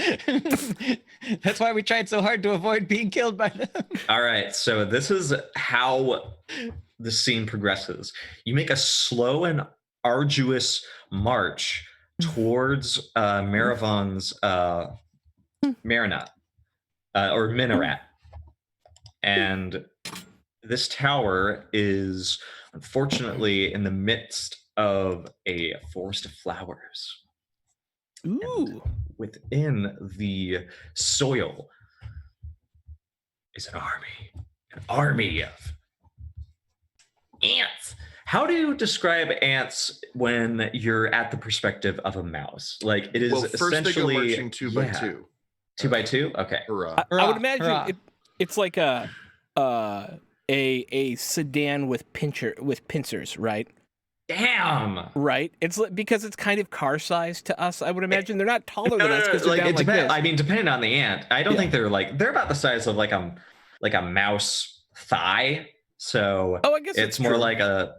That's why we tried so hard to avoid being killed by them. All right, so this is how the scene progresses. You make a slow and arduous march towards Maravon's Marinat or Minaret, and this tower is unfortunately in the midst of a forest of flowers. Ooh. And within the soil is an army of ants. How do you describe ants when you're at the perspective of a mouse? Like it is first essentially they go marching two by two. 2 by 2? Okay. Hurrah. I would imagine it's like a sedan with pincers, right? Damn. Right. It's because it's kind of car sized to us. I would imagine they're not taller than us because they're down it like this. I mean, depending on the ant, I don't think they're about the size of like a mouse thigh. So I guess it's more like a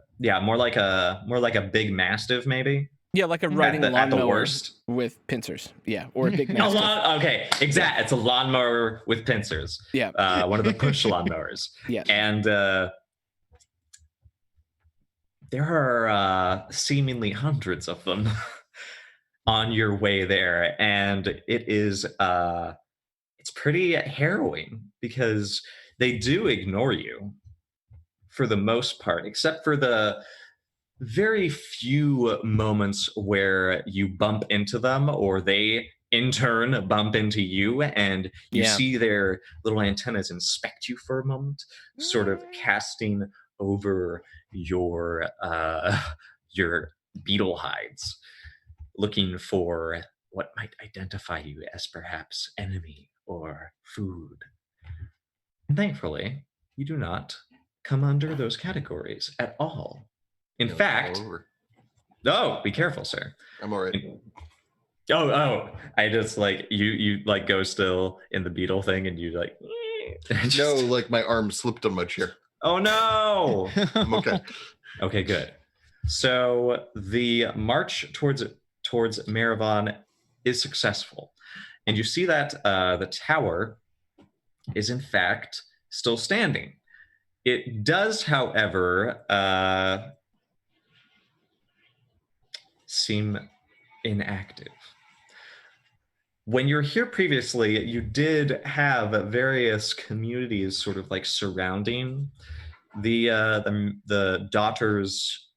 big mastiff maybe. Yeah, like a riding at the lawnmower worst. with pincers. Yeah, or a big mastiff. Okay, exact. It's a lawnmower with pincers. Yeah. One of the push lawnmowers. Yeah. And there are seemingly hundreds of them on your way there, and it is it's pretty harrowing because they do ignore you for the most part, except for the very few moments where you bump into them or they in turn bump into you and you see their little antennas inspect you for a moment, sort of casting over your beetle hides, looking for what might identify you as perhaps enemy or food. And thankfully, you do not come under those categories at all. In fact, be careful, sir. I'm all right. I just you go still in the beetle thing and you like No, like my arm slipped on my chair. Oh no. I'm okay. Okay, good. So the march towards Maravon is successful. And you see that the tower is in fact still standing. It does, however, seem inactive. When you're here previously, you did have various communities sort of like surrounding the daughter's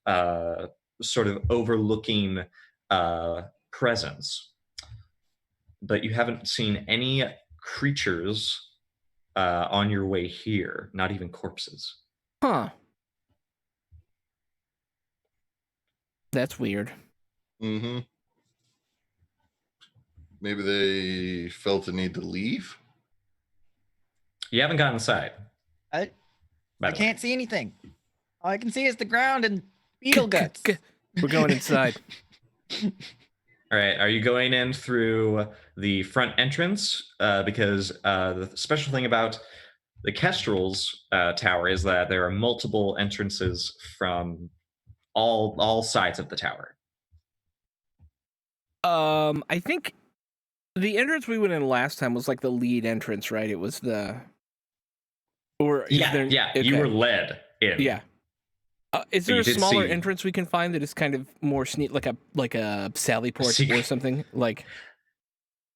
sort of overlooking presence, but you haven't seen any creatures on your way here, not even corpses. Huh. That's weird. Mm-hmm. Maybe they felt the need to leave. You haven't gotten inside. I can't see anything. All I can see is the ground and beetle guts. We're going inside. All right. Are you going in through the front entrance? Because the special thing about the Kestrel's tower is that there are multiple entrances from all sides of the tower. I think the entrance we went in last time was like the lead entrance, right? It was the... Okay. You were led in. Yeah. Is there a smaller entrance we can find that is kind of more sneak, like a Sally port or something? Like,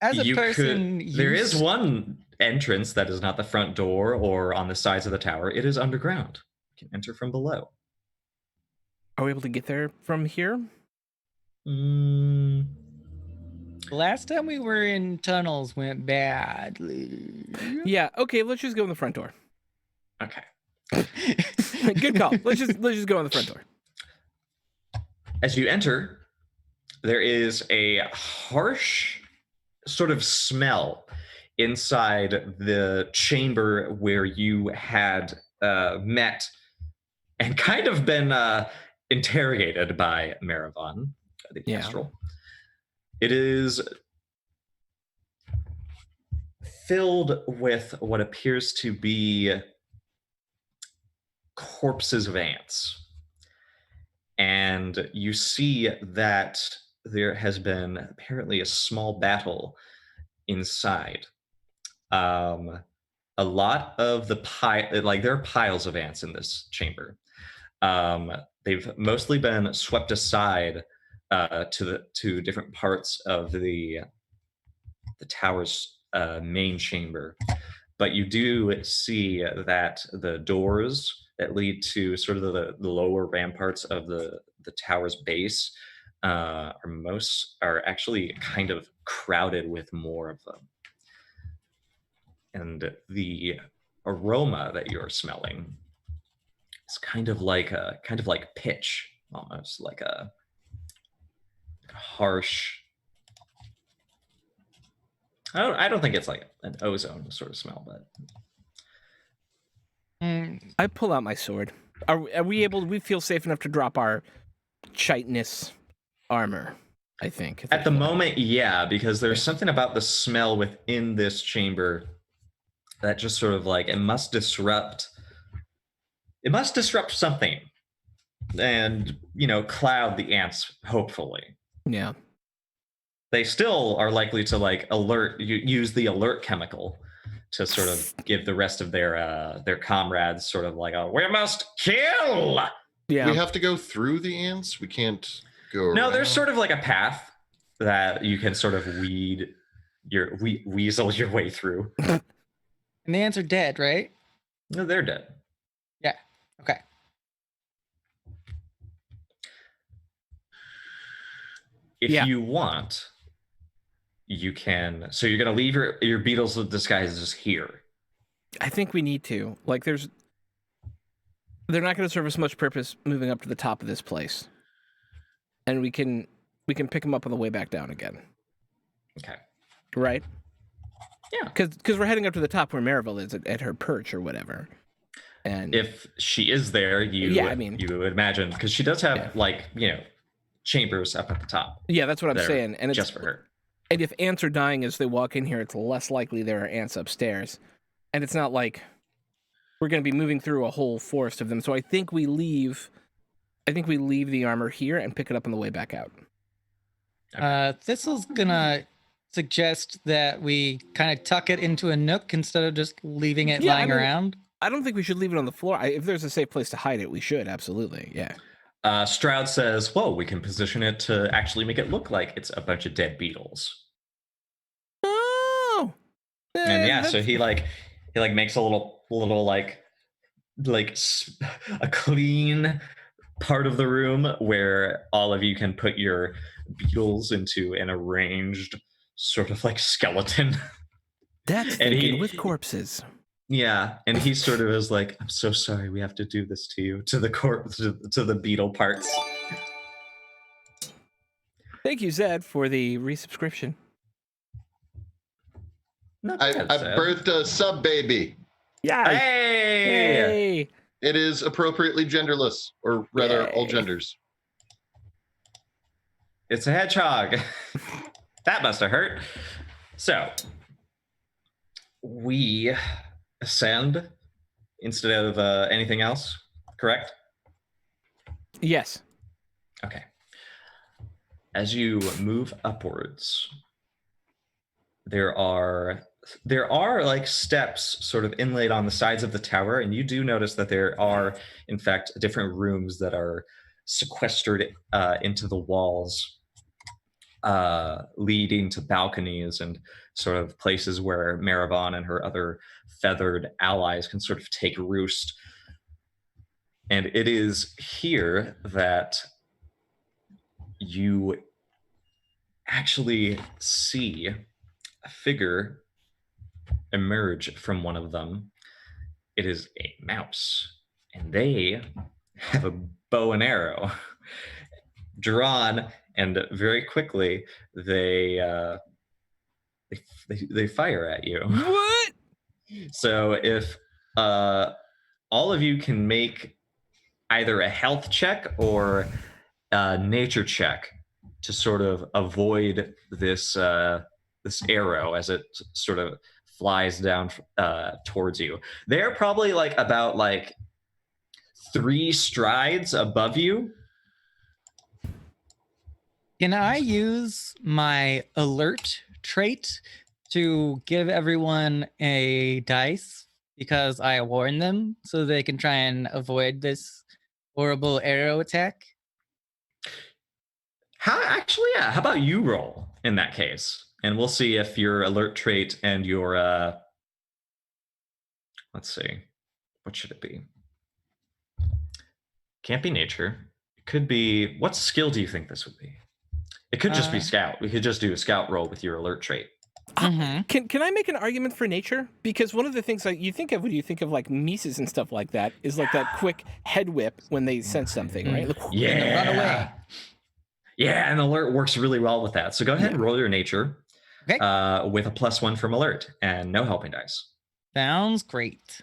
as a person, there is one entrance that is not the front door or on the sides of the tower. It is underground. You can enter from below. Are we able to get there from here? Mm, Last time we were in tunnels went badly. Yeah. Okay. Let's just go in the front door. okay. Good call. Let's just go in the front door. As you enter, there is a harsh sort of smell inside the chamber where you had met and kind of been interrogated by Maravon, the Yeah. Kestrel. It is filled with what appears to be corpses of ants. And you see that there has been apparently a small battle inside. A lot of the there are piles of ants in this chamber. They've mostly been swept aside to different parts of the tower's main chamber, but you do see that the doors that lead to sort of the lower ramparts of the tower's base are actually kind of crowded with more of them. And the aroma that you're smelling is kind of like pitch, almost like a harsh. I don't think it's like an ozone sort of smell, but I pull out my sword. Are we able? We feel safe enough to drop our chitinous armor. I think at the moment, yeah, because there's something about the smell within this chamber that just sort of like it must disrupt something, and cloud the ants. Hopefully, Yeah. they still are likely to like use the alert chemical to sort of give the rest of their comrades sort of like we must kill. Yeah. We have to go through the ants. We can't go around. No, there's sort of like a path that you can sort of weasel your way through. And the ants are dead, right? No, they're dead. Yeah. Okay. If you want, you can. So you're gonna leave your beetles of disguises here. I think we need to. Like, they're not going to serve us much purpose moving up to the top of this place, and we can pick them up on the way back down again. Okay. Right. Yeah. Because we're heading up to the top where Maribel is at her perch or whatever. And if she is there, you would imagine, because she does have chambers up at the top. Yeah, that's what I'm saying. And it's just for her. And if ants are dying as they walk in here, it's less likely there are ants upstairs. And it's not like we're going to be moving through a whole forest of them. So I think we leave the armor here and pick it up on the way back out. Thistle's gonna suggest that we kind of tuck it into a nook instead of just leaving it lying around. I don't think we should leave it on the floor. If there's a safe place to hide it, we should, absolutely, yeah. Stroud says, "Whoa, we can position it to actually make it look like it's a bunch of dead beetles." Oh, and so he makes a little like a clean part of the room where all of you can put your beetles into an arranged sort of like skeleton. That's thinking with corpses. Yeah, and he sort of is like, "I'm so sorry we have to do this to you," to the corpse, to the beetle parts. Thank you, Zed, for the resubscription. I birthed a sub baby. Yeah. Hey! It is appropriately genderless, or rather, all genders. It's a hedgehog. That must have hurt. So we ascend instead of anything else, correct? Yes. Okay. As you move upwards, there are like steps sort of inlaid on the sides of the tower, and you do notice that there are, in fact, different rooms that are sequestered into the walls, leading to balconies and sort of places where Maravon and her other feathered allies can sort of take roost. And it is here that you actually see a figure emerge from one of them. It is a mouse, and they have a bow and arrow drawn, and very quickly they fire at you. What? So if all of you can make either a health check or a nature check to sort of avoid this this arrow as it sort of flies down towards you. They're probably like about like 3 strides above you. Can I use my alert trait to give everyone a dice because I warned them so they can try and avoid this horrible arrow attack? Yeah. How about you roll in that case, and we'll see if your alert trait and your let's see, what should it be? Can't be nature. It could be. What skill do you think this would be? It could just be scout. We could just do a scout roll with your alert trait. Can I make an argument for nature? Because one of the things that you think of when you think of like Mises and stuff like that is like that quick head whip when they sense something, right? Like, Yeah. Run away. Yeah, and alert works really well with that. So go ahead and roll your nature Okay. with a +1 from alert and no helping dice. Sounds great.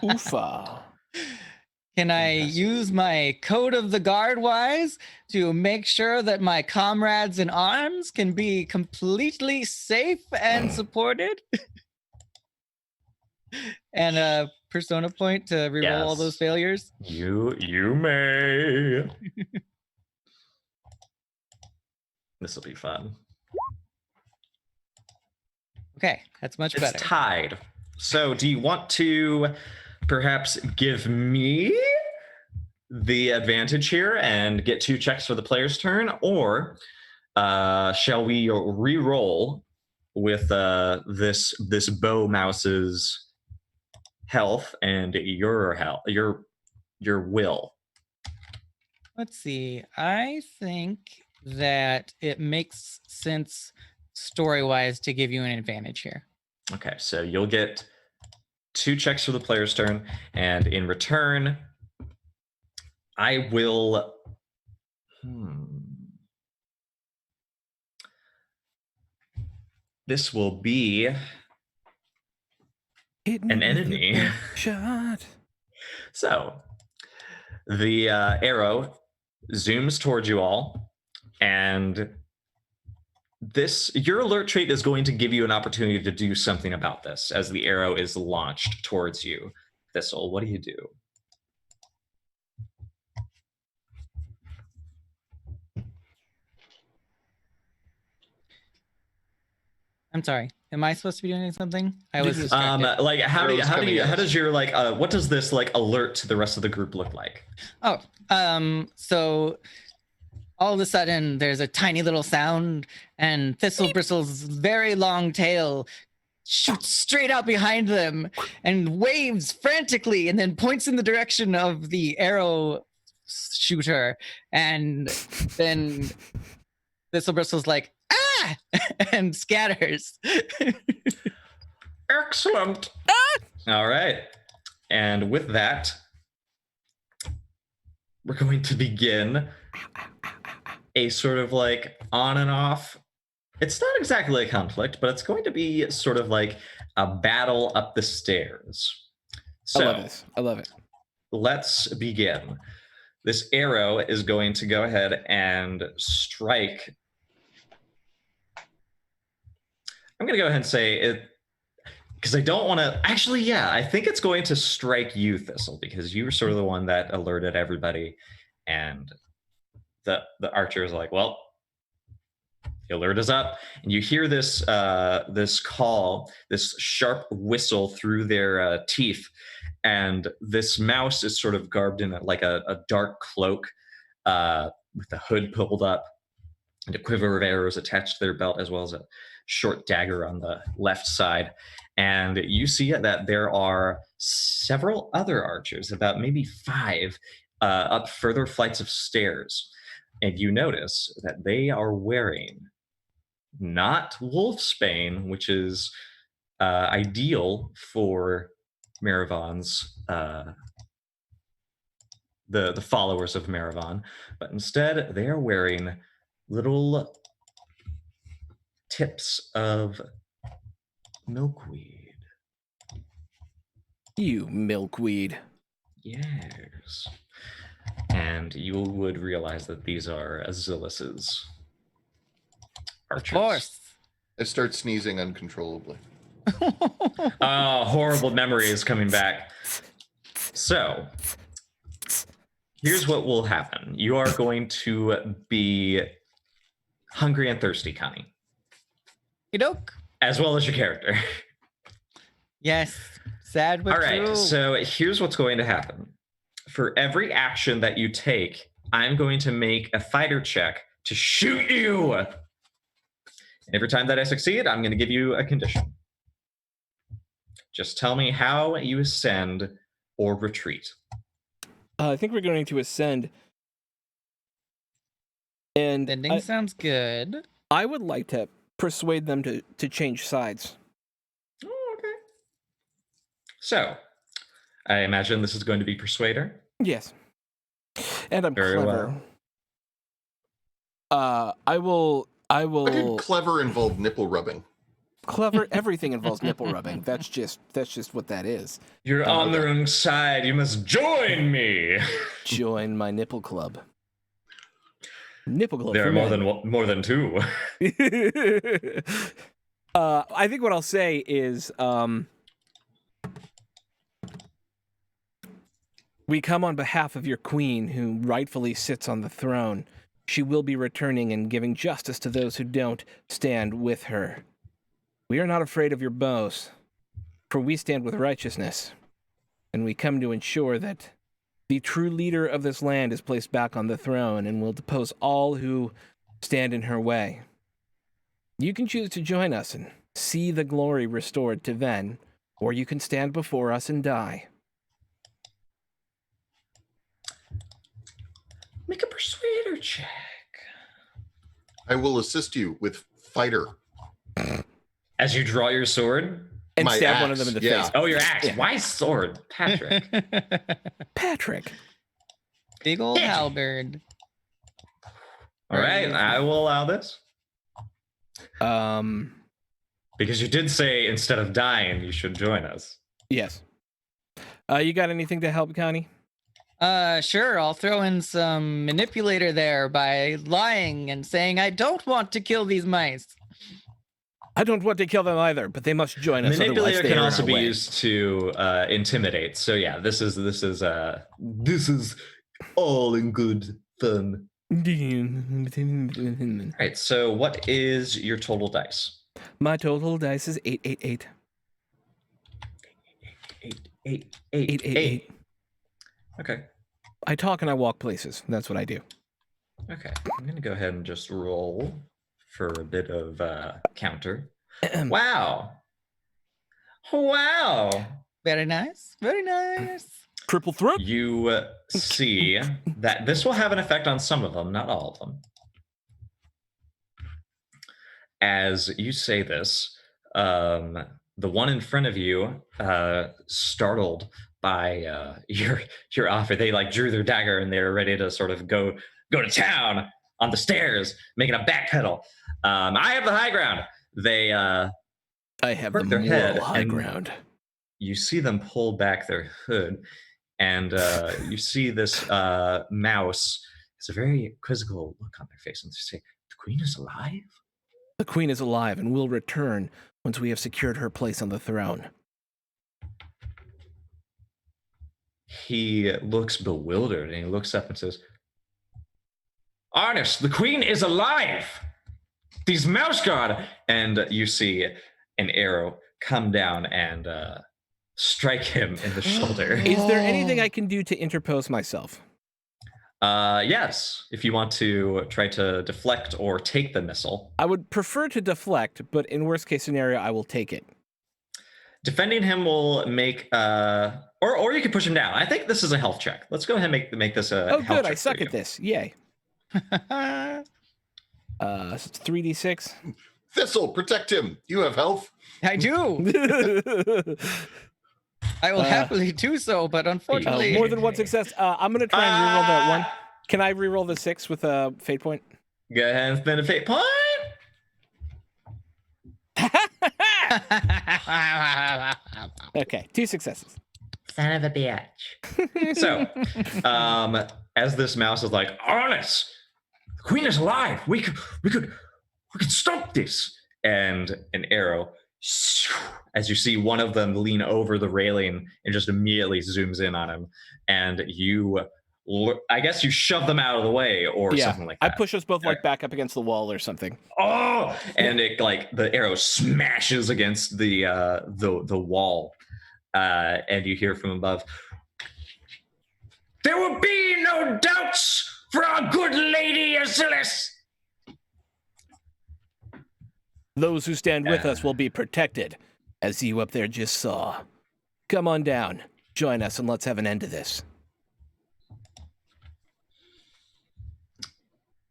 Oofa. Can I use my code of the guard wise to make sure that my comrades in arms can be completely safe and supported? And a persona point to reroll all Yes. those failures? You may. This will be fun. Okay, that's much It's better. tied. So do you want to perhaps give me the advantage here and get 2 checks for the player's turn, or shall we re-roll with this bow mouse's health and your will? Let's see. I think that it makes sense story-wise to give you an advantage here. Okay, so you'll get 2 checks for the player's turn, and in return, I will. This will be an enemy. Shot. So the arrow zooms towards you all, and your alert trait is going to give you an opportunity to do something about this as the arrow is launched towards you. Thistle, what do you do? I'm sorry. Am I supposed to be doing something? I was distracted. Like how Arrows does your like what does this like alert to the rest of the group look like? So all of a sudden there's a tiny little sound and Thistle Bristle's very long tail shoots straight out behind them and waves frantically and then points in the direction of the arrow shooter. And then Thistle Bristle's like, ah! and scatters. Excellent. All right. And with that, we're going to begin a sort of like on and off. It's not exactly a conflict, but it's going to be sort of like a battle up the stairs. So I love this. I love it. let's begin. This arrow is going to go ahead and strike. I'm going to go ahead and say it because I don't want to. Actually, yeah, I think it's going to strike you, Thistle, because you were sort of the one that alerted everybody, and the archer is like, well, the alert is up, and you hear this this call, this sharp whistle through their teeth, and this mouse is sort of garbed in like a dark cloak with the hood pulled up and a quiver of arrows attached to their belt, as well as a short dagger on the left side. And you see that there are several other archers, about maybe 5, up further flights of stairs. And you notice that they are wearing not wolfsbane, which is ideal for Maravon's the followers of Maravon, but instead they are wearing little tips of milkweed. You milkweed. Yes. And you would realize that these are Azilis's archers. Of course. I start sneezing uncontrollably. Horrible memory is coming back. So, here's what will happen. You are going to be hungry and thirsty, Connie, Doke. as well as your character. Yes. Sad but All right, true. so here's what's going to happen. For every action that you take, I'm going to make a fighter check to shoot you. And every time that I succeed, I'm going to give you a condition. Just tell me how you ascend or retreat. I think we're going to ascend. And Ending sounds good. I would like to persuade them to change sides. Oh, okay. So, I imagine this is going to be Persuader. Yes. And I'm Very clever. well. I will Why did clever involve nipple rubbing? clever. Everything involves nipple rubbing. That's just what that is. You're on the wrong side. You must join me. Join my nipple club. Nipple club. There for are men. more than 2. I think what I'll say is, we come on behalf of your queen, who rightfully sits on the throne. She will be returning and giving justice to those who don't stand with her. We are not afraid of your bows, for we stand with righteousness, and we come to ensure that the true leader of this land is placed back on the throne and will depose all who stand in her way. You can choose to join us and see the glory restored to Venn, or you can stand before us and die. Make a Persuader check. I will assist you with fighter. As you draw your sword. And My stab one of them in the axe, yeah. face. Oh, your axe. Yeah. Why sword? Patrick. Patrick. Big old halberd. All right, I will allow this. Because you did say instead of dying, you should join us. Yes. You got anything to help, Connie? Sure, I'll throw in some manipulator there by lying and saying I don't want to kill these mice. I don't want to kill them either, but they must join us. otherwise Manipulator they can are in also our be way. used to intimidate. So yeah, this is all in good fun. All right, so what is your total dice? My total dice is 888. 888. Okay. I talk and I walk places. That's what I do. Okay. I'm gonna go ahead and just roll for a bit of counter. Wow. Wow. Very nice. Very nice. Triple threat. You see that this will have an effect on some of them, not all of them. As you say this, the one in front of you, startled by your offer, they like drew their dagger and they're ready to sort of go to town on the stairs, making a backpedal. I have the high ground. They I have hurt the their head moral high and ground. you see them pull back their hood, and you see this mouse has a very quizzical look on their face, and they say, "The queen is alive?" The queen is alive and will return once we have secured her place on the throne. He looks bewildered, and he looks up and says, "Arnis, the queen is alive! These Mouseguard!" And you see an arrow come down and strike him in the shoulder. Is there anything I can do to interpose myself? Yes, if you want to try to deflect or take the missile. I would prefer to deflect, but in worst case scenario, I will take it. Defending him will make or you can push him down. I think this is a health check. Let's go ahead and make this a Oh, health good. check I suck for at you. this. Yay. So it's 3d6. Thistle, protect him. You have health. I do. I will happily do so, but unfortunately, More than one success. I'm going to try and reroll that one. Can I reroll the 6 with a fate point? Go ahead and spend a fate point. Okay, 2 successes. Son of a bitch. So, as this mouse is like, Arliss, the queen is alive. We could stop this. And an arrow, as you see one of them lean over the railing and just immediately zooms in on him, and I guess you shove them out of the way or something like that. I push us both like back up against the wall or something. Oh, and it like the arrow smashes against the wall, and you hear from above, "There will be no doubts for our good lady Azilis." Those who stand with us will be protected, as you up there just saw. Come on down, join us, and let's have an end to this.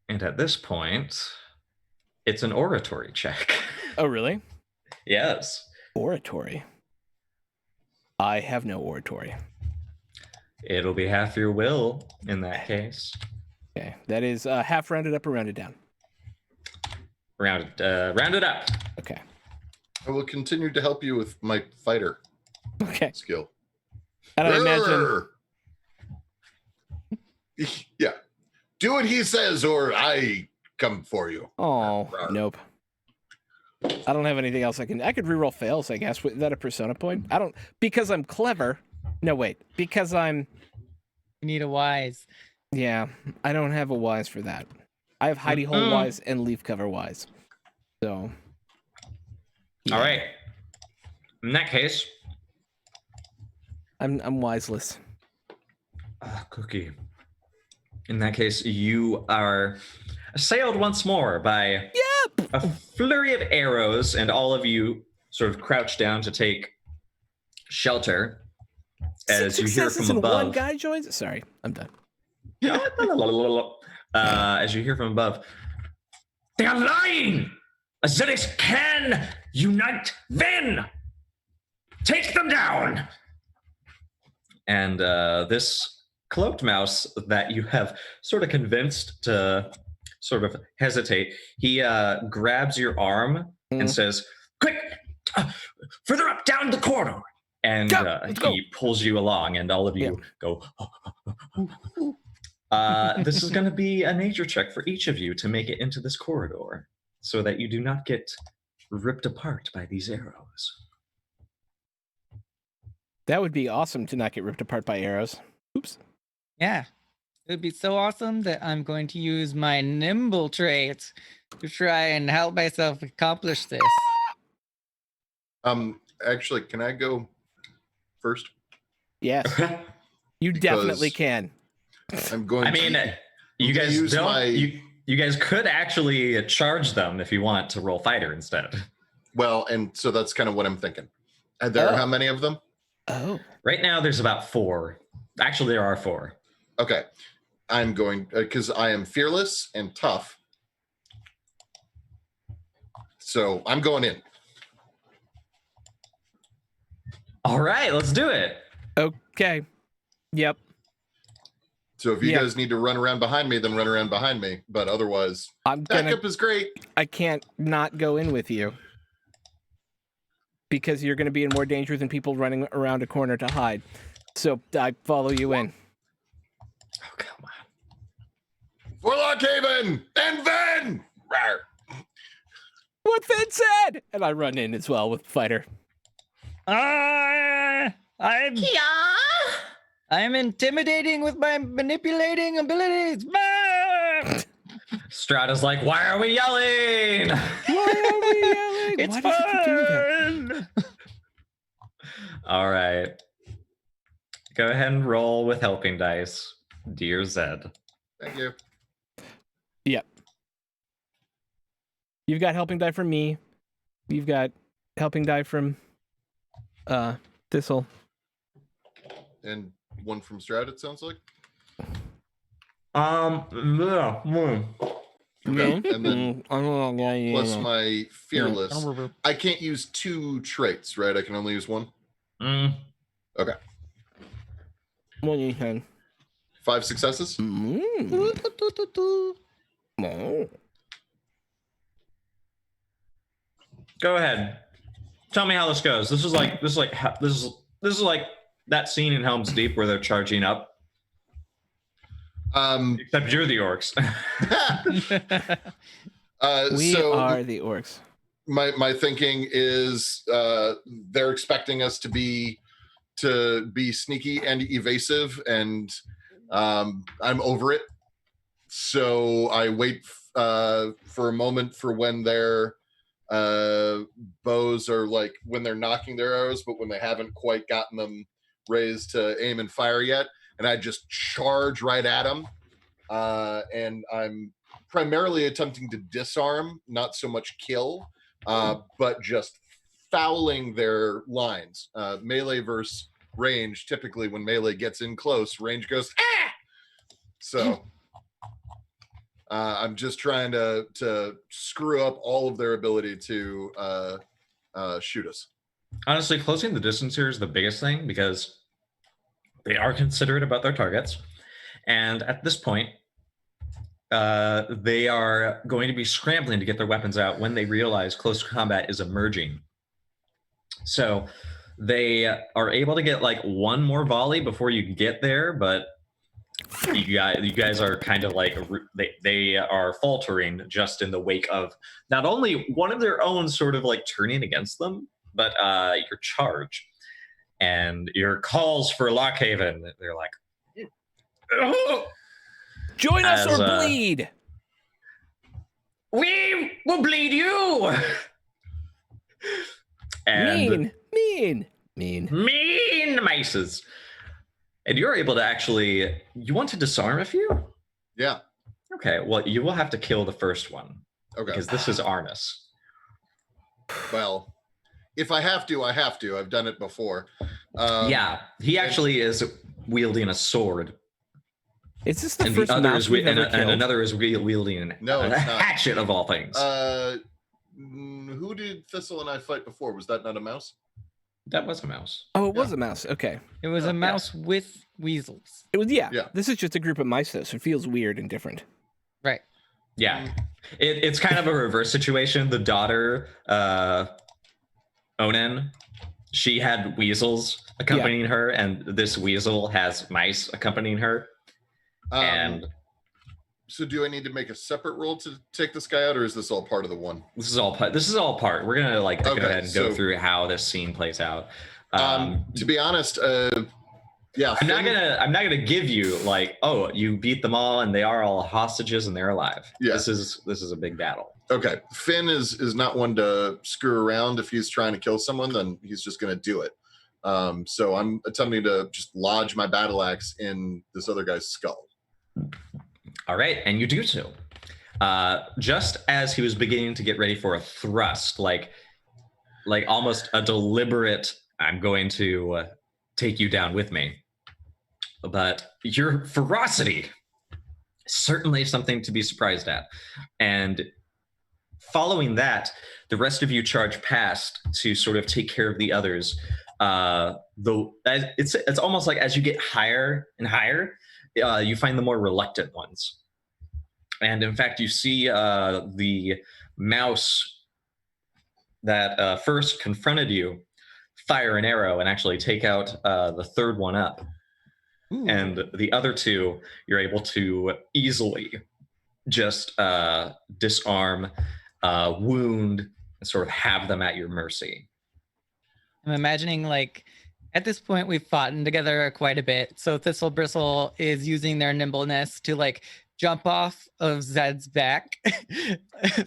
And at this point, it's an oratory check. Oh, really? Yes. Oratory. I have no oratory. It'll be half your will in that case. Okay, that is half rounded up or rounded down. Round it up. Okay. I will continue to help you with my fighter Okay. skill. And I imagine. Yeah. Do what he says or I come for you. Oh, nope. I don't have anything else I could reroll fails, I guess. Is that a persona point? I don't, because I'm clever. No, wait. Because I'm, you need a wise. yeah, I don't have a wise for that. I have hidey hole wise and leaf cover wise. So. Yeah. All right. In that case, I'm wiseless. Cookie. In that case, you are assailed once more by a flurry of arrows, and all of you sort of crouch down to take shelter as you hear from above. One guy joins. Sorry, I'm done. As you hear from above, they are lying. Azilis can unite Venn. Take them down. And this cloaked mouse that you have sort of convinced to sort of hesitate, he grabs your arm and says, "Quick, further up down the corridor." And he pulls you along, and all of you go. This is going to be a nature check for each of you to make it into this corridor so that you do not get ripped apart by these arrows. That would be awesome to not get ripped apart by arrows. Oops. Yeah. It would be so awesome that I'm going to use my nimble trait to try and help myself accomplish this. Actually, can I go first? Yes. You definitely can. I'm going I mean, you guys use don't. my- You guys could actually charge them if you want to roll fighter instead. well, and so that's kind of what I'm thinking. And there are how many of them? Oh. Right now, there's about 4. Actually, there are 4. Okay. I'm going because I am fearless and tough. So I'm going in. All right, let's do it. Okay. Yep. So if you Yeah. guys need to run around behind me, then run around behind me. But otherwise, I'm gonna. backup is great. I can't not go in with you because you're going to be in more danger than people running around a corner to hide. So I follow you in. Oh, come on. For Lockhaven and Venn. Rawr. What Finn said, and I run in as well with fighter. I'm intimidating with my manipulating abilities. Strata's like, why are we yelling? Why are we yelling? It's Why does he keep doing that? fun. All right. Go ahead and roll with helping dice, dear Zed. Thank you. Yep. You've got helping die from me. You've got helping die from Thistle. And one from Stroud, it sounds like. Yeah. Okay. And then plus plus my fearless. I can't use 2 traits, right? I can only use 1. Okay. 5 successes. Go ahead. Tell me how this goes. This is like that scene in Helm's Deep where they're charging up. Except you're the orcs. We are the orcs. My thinking is they're expecting us to be sneaky and evasive, and I'm over it. So I wait for a moment for when their bows are like when they're knocking their arrows, but when they haven't quite gotten them raised to aim and fire yet, and I just charge right at them. And I'm primarily attempting to disarm, not so much kill, but just fouling their lines. Melee versus range, typically when melee gets in close, range goes, ah! So I'm just trying to screw up all of their ability to shoot us. Honestly, closing the distance here is the biggest thing because they are considerate about their targets. And at this point, they are going to be scrambling to get their weapons out when they realize close combat is emerging. So they are able to get like one more volley before you get there, but you guys are kind of like they are faltering just in the wake of not only one of their own sort of like turning against them, but your charge and your calls for Lockhaven. They're like, oh! Join us or bleed. We will bleed you. And mean mices. And you're able to actually, you want to disarm a few? Yeah. Okay, well, you will have to kill the first one. Okay. Because this is Arnis. Well, if I have to, I have to. I've done it before. Yeah, he actually is wielding a sword. Is this the And first the other mouse is we've ever and killed? another is wielding No, a it's not. hatchet of all things. Who did Thistle and I fight before? Was that not a mouse? That was a mouse. Oh, it was a mouse. Okay. It was a mouse with weasels. It was, yeah. Yeah. This is just a group of mice, though, so it feels weird and different. Right. Yeah, it's kind of a reverse situation. The daughter, Onen, she had weasels accompanying her, and this weasel has mice accompanying her. And so, do I need to make a separate roll to take this guy out, or is this all part of the one? this is all part. We're gonna like go Okay, ahead and go so- through how this scene plays out. To be honest, yeah, I'm not gonna give you like, oh, you beat them all and they are all hostages and they're alive. Yeah. This is a big battle. Okay, Finn is not one to screw around. If he's trying to kill someone, then he's just going to do it. So I'm attempting to just lodge my battle axe in this other guy's skull. All right, and you do so. Just as he was beginning to get ready for a thrust, like almost a deliberate, I'm going to take you down with me. But your ferocity is certainly something to be surprised at. And following that, the rest of you charge past to sort of take care of the others. It's almost like as you get higher and higher, you find the more reluctant ones. And in fact, you see the mouse that first confronted you fire an arrow and actually take out the third one up. Ooh. And the other two, you're able to easily just disarm, wound, and sort of have them at your mercy. I'm imagining like at this point we've fought together quite a bit. So Thistle Bristle is using their nimbleness to like jump off of Zed's back,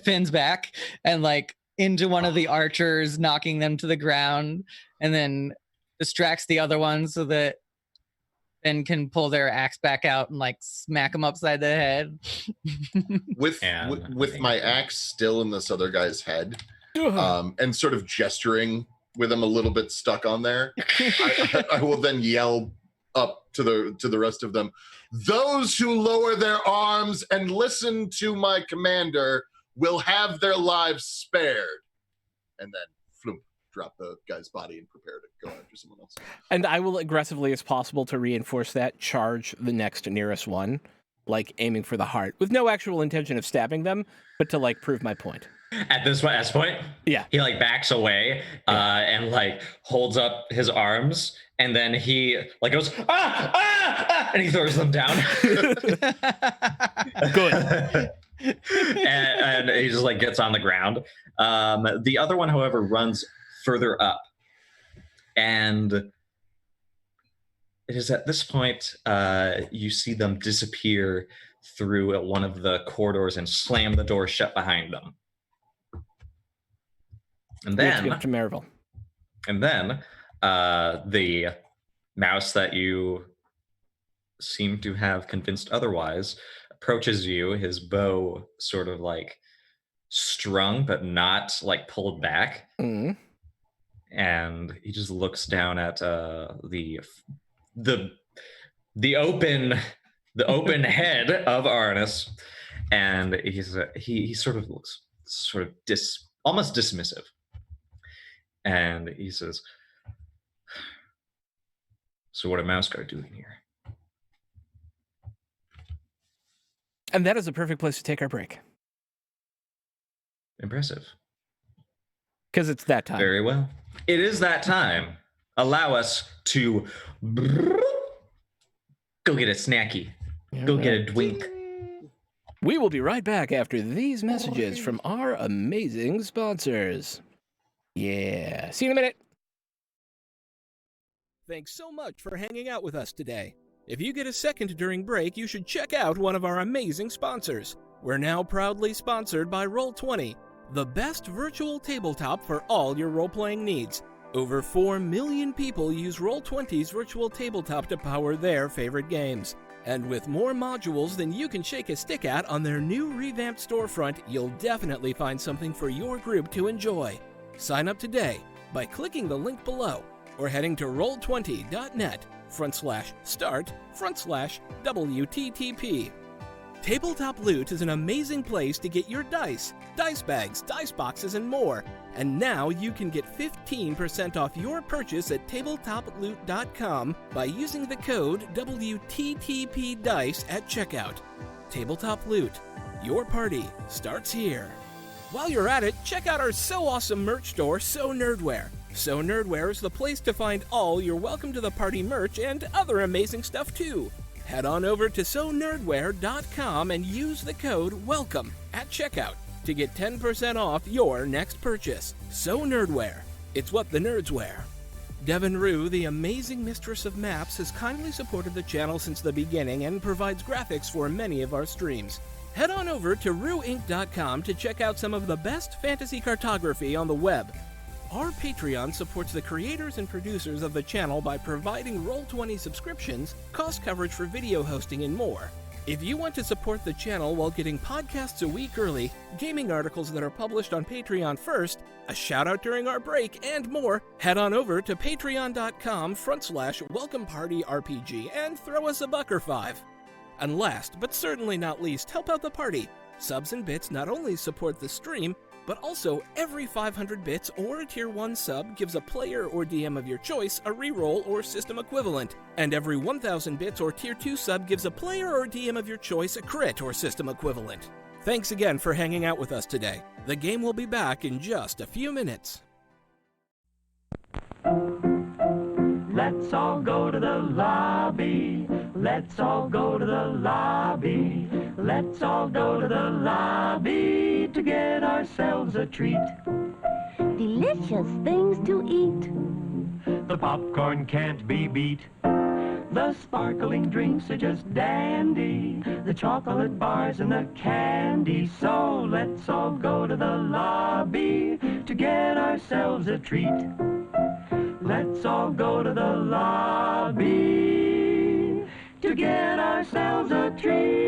Finn's back, and like into one of the archers, knocking them to the ground, and then distracts the other one so that Then can pull their axe back out and like smack him upside the head. With And with my axe still in this other guy's head, and sort of gesturing with him a little bit stuck on there, I will then yell up to the rest of them, those who lower their arms and listen to my commander will have their lives spared. And then floop, drop the guy's body and prepare to go after someone else. And I will aggressively as possible to reinforce that charge the next nearest one, like aiming for the heart, with no actual intention of stabbing them, but to like prove my point. At this point, Yeah. he like backs away and like holds up his arms, and then he like goes and he throws them down. Good. and he just like gets on the ground. The other one, however, runs further up, and it is at this point you see them disappear through one of the corridors and slam the door shut behind them. And We have to then, get to Maryville. the mouse that you seem to have convinced otherwise approaches you, his bow sort of like strung but not like pulled back, Mm. and he just looks down at the open head of Arnis, and he sort of looks sort of almost dismissive, and he says, "So what are Mouseguard doing here?" And that is a perfect place to take our break. Impressive. Because it's that time. Very well. It is that time. Allow us to go get a snacky. Go get a drink. We will be right back after these messages from our amazing sponsors. Yeah. See you in a minute. Thanks so much for hanging out with us today. If you get a second during break, you should check out one of our amazing sponsors. We're now proudly sponsored by Roll20, the best virtual tabletop for all your role-playing needs. Over 4 million people use Roll20's virtual tabletop to power their favorite games. And with more modules than you can shake a stick at on their new revamped storefront, you'll definitely find something for your group to enjoy. Sign up today by clicking the link below or heading to roll20.net/start/WTTP. Tabletop Loot is an amazing place to get your dice bags, dice boxes, and more. And now you can get 15% off your purchase at tabletoploot.com by using the code WTTPDICE at checkout. Tabletop Loot. Your party starts here. While you're at it, check out our so awesome merch store, So Nerdware. So Nerdware is the place to find all your Welcome to the Party merch and other amazing stuff too. Head on over to sonerdware.com and use the code WELCOME at checkout to get 10% off your next purchase. So Nerdware. It's what the nerds wear. Devin Rue, the amazing mistress of maps, has kindly supported the channel since the beginning and provides graphics for many of our streams. Head on over to rueinc.com to check out some of the best fantasy cartography on the web. Our Patreon supports the creators and producers of the channel by providing Roll20 subscriptions, cost coverage for video hosting, and more. If you want to support the channel while getting podcasts a week early, gaming articles that are published on Patreon first, a shout out during our break, and more, head on over to patreon.com/welcomepartyrpg and throw us a buck or $5. And last, but certainly not least, help out the party. Subs and bits not only support the stream, but also every 500 bits or a tier 1 sub gives a player or DM of your choice a reroll or system equivalent, and every 1000 bits or tier 2 sub gives a player or DM of your choice a crit or system equivalent. Thanks again for hanging out with us today. The game will be back in just a few minutes. Let's all go to the lobby. Let's all go to the lobby. Let's all go to the lobby to get ourselves a treat. Delicious things to eat. The popcorn can't be beat. The sparkling drinks are just dandy. The chocolate bars and the candy. So let's all go to the lobby to get ourselves a treat. Let's all go to the lobby. get ourselves a treat.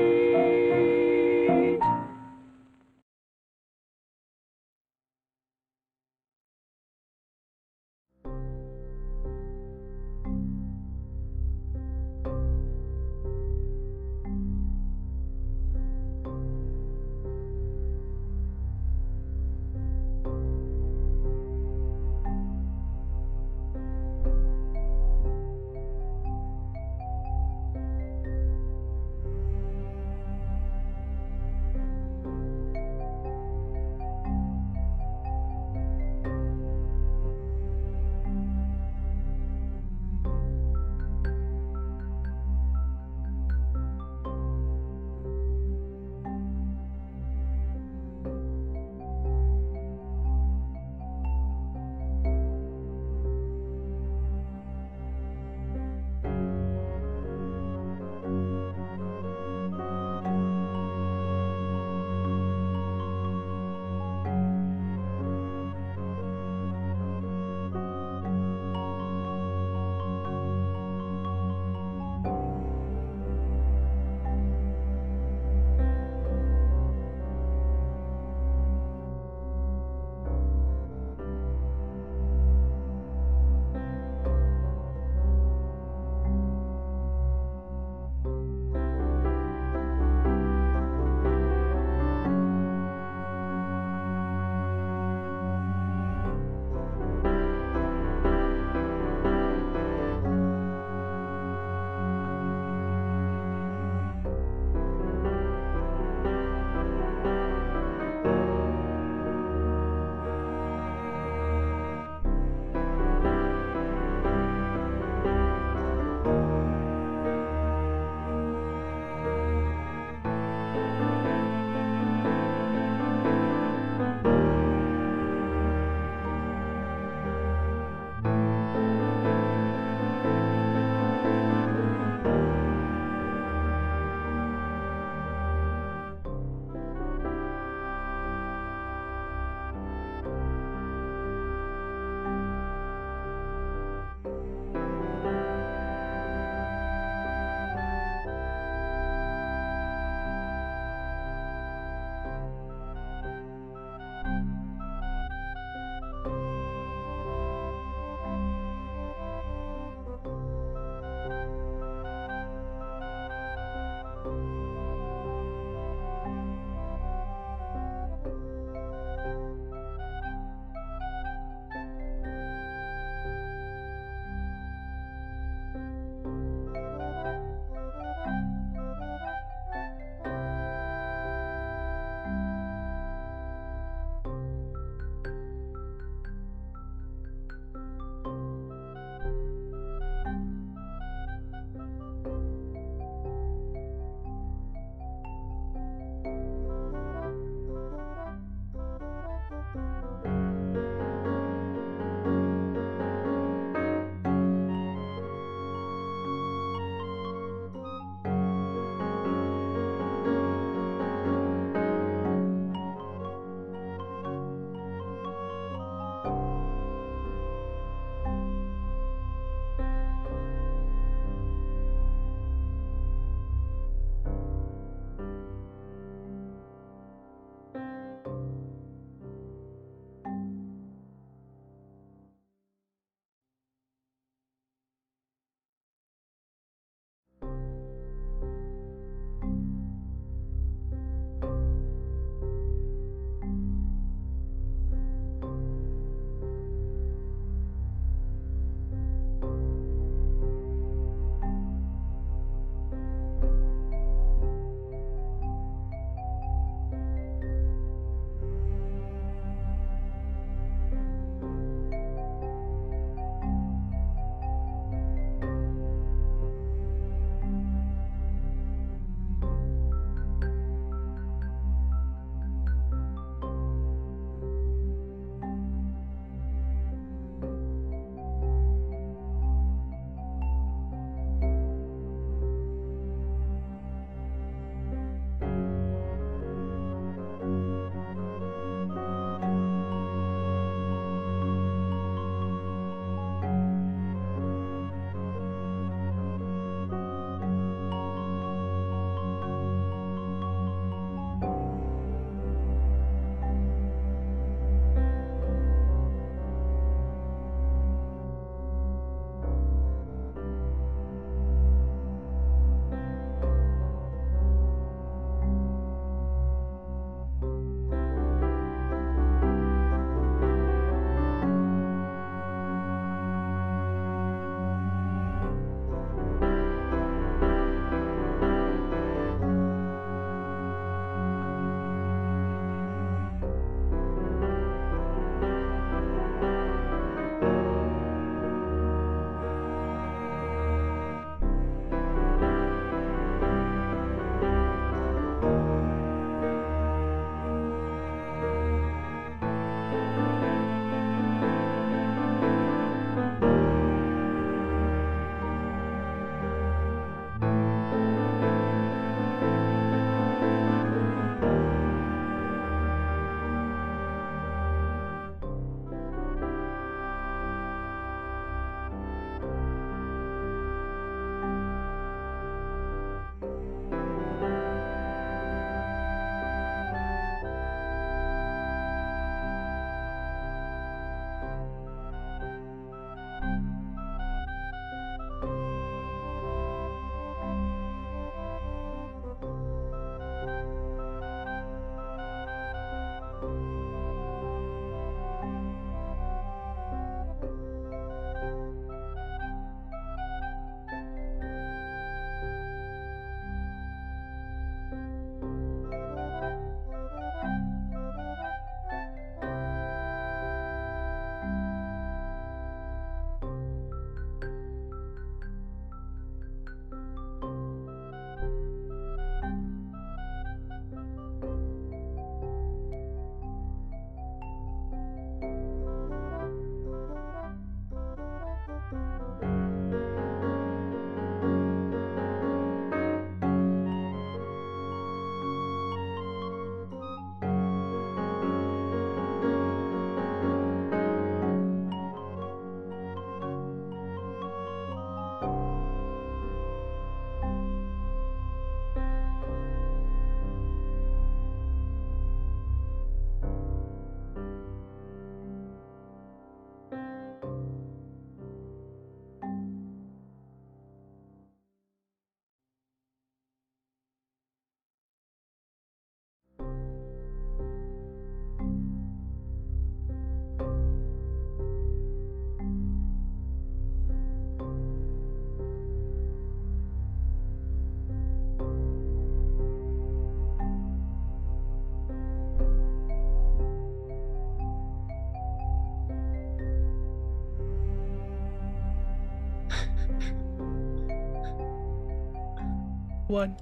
one.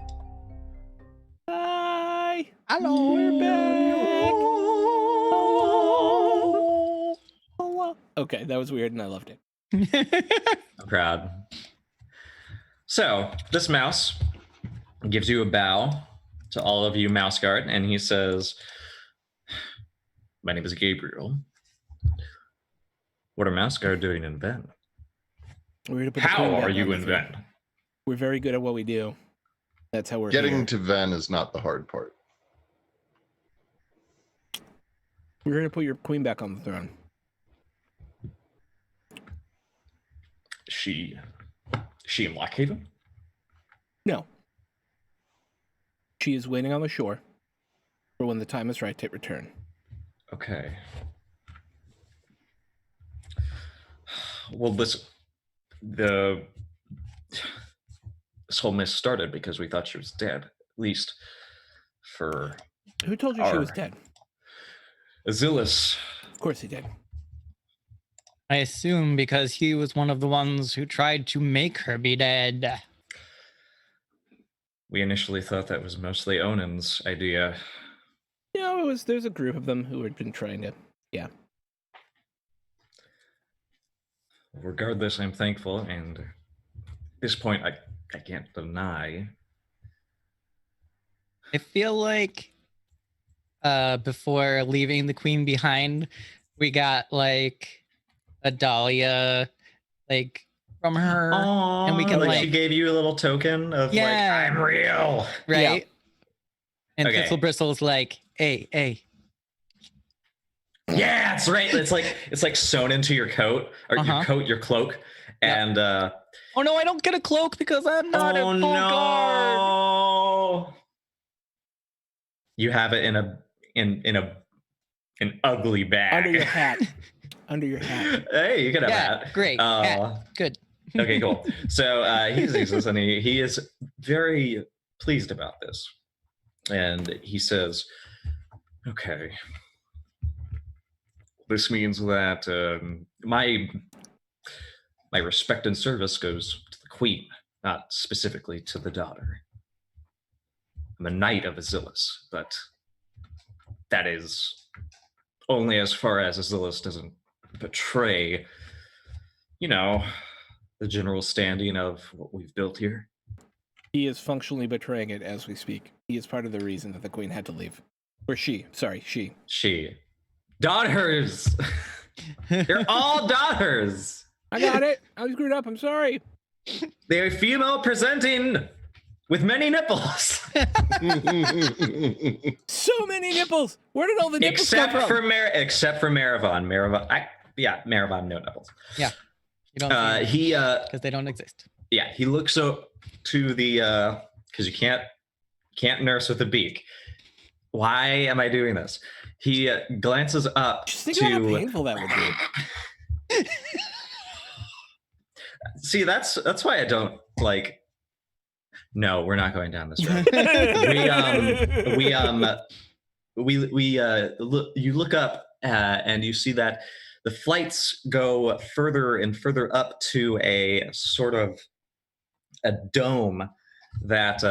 Hi. Hello. We're back. Hello. Hello. Okay, that was weird, and I loved it. I'm proud. So this mouse gives you a bow to all of you, Mouseguard, and he says, "My name is Gabriel. What are Mouseguard doing in Venn? We're gonna put the How queen are back you on the in throne. Venn?" We're very good at what we do. That's how we're Getting here. to Venn is not the hard part. We're gonna put your queen back on the throne. She in Lockhaven? No. She is waiting on the shore for when the time is right to return. Okay. Well, this whole mess started because we thought she was dead. At least for Who told you she was dead? Azilus. Of course he did. I assume because he was one of the ones who tried to make her be dead. We initially thought that was mostly Onan's idea. No, there's a group of them who had been trying to. Yeah. Regardless, I'm thankful, and at this point, I can't deny. I feel like before leaving the queen behind, we got like a dahlia like from her. Aww, and we can like like she gave you a little token of like, Yeah. I'm real. right. Yeah. And Okay. Thistle Bristle's like, hey. Yeah, it's right. It's like sewn into your coat or your cloak, and Oh no, I don't get a cloak because I'm not a full guard. no, you have it in an ugly bag Under your hat. Under your hat. Hey, you can have Yeah, that. great. Hat. Good. Okay, cool. So he sees this and he is very pleased about this, and he says, "Okay, this means that my respect and service goes to the queen, not specifically to the daughter. I'm a knight of Azilus, but that is only as far as Azilus doesn't betray, the general standing of what we've built here." He is functionally betraying it as we speak. He is part of the reason that the queen had to leave. Or she. Sorry, she. She. Daughters! They're all daughters! I got it. I screwed up. I'm sorry. They are female presenting with many nipples. So many nipples. Where did all the nipples come except from? except for Maravon. Maravon, no nipples. Yeah. You don't He because they don't exist. yeah, he looks up to the because you can't nurse with a beak. Why am I doing this? He glances up Just think to about how painful that would be. See, that's why I don't like. No, we're not going down this road. You look up and you see that the flights go further and further up to a sort of a dome that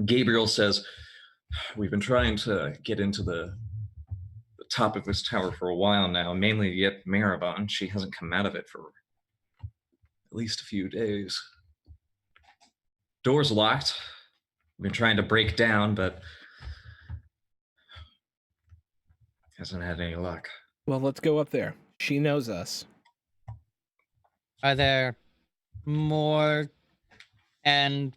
Gabriel says, "We've been trying to get into the top of this tower for a while now, mainly to get Marabon. She hasn't come out of it for at least a few days. Door's locked. We've been trying to break down, but hasn't had any luck." Well, let's go up there. She knows us. Are there more and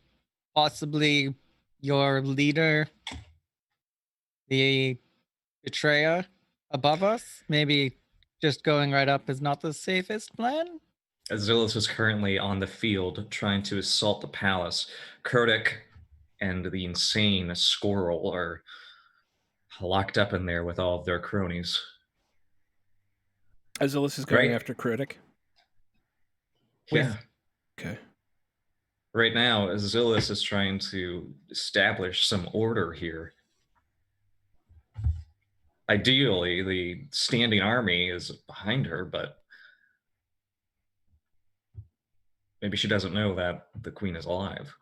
possibly your leader, the betrayer, above us? Maybe just going right up is not the safest plan? Azilus is currently on the field trying to assault the palace. Kurdik and the insane squirrel are locked up in there with all of their cronies. Azilus is going Right. after Critic. Yeah. Okay. Right now, Azilus is trying to establish some order here. Ideally, the standing army is behind her, but maybe she doesn't know that the queen is alive.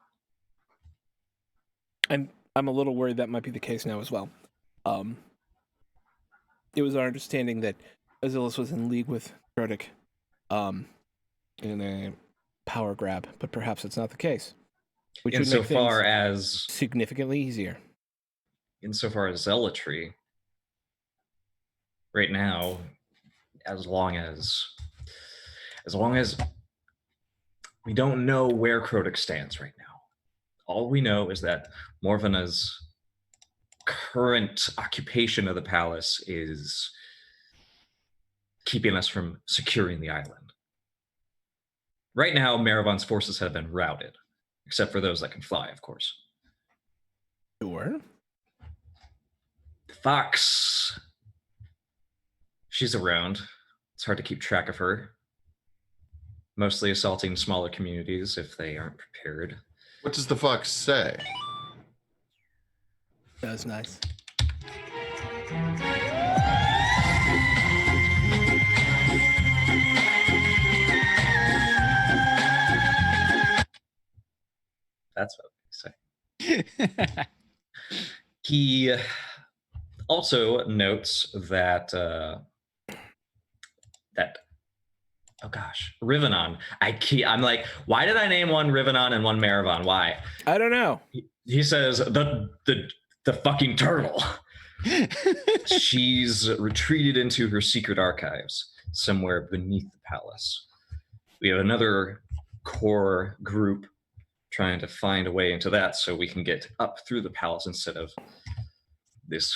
I'm a little worried that might be the case now as well. It was our understanding that Azilus was in league with Crotic, in a power grab, but perhaps it's not the case. Which would make Insofar things as significantly easier. zealotry, right now, as long as we don't know where Crotic stands right now. All we know is that Morvena's current occupation of the palace is keeping us from securing the island. Right now, Marivon's forces have been routed, except for those that can fly, of course. Sure. The Fox, she's around. It's hard to keep track of her. Mostly assaulting smaller communities if they aren't prepared. What does the fox say? That's nice. That's what they say. He also notes that oh gosh, Rivenon. I'm like, why did I name one Rivenon and one Marivon? Why? I don't know. He says the fucking turtle. She's retreated into her secret archives somewhere beneath the palace. We have another core group trying to find a way into that so we can get up through the palace instead of this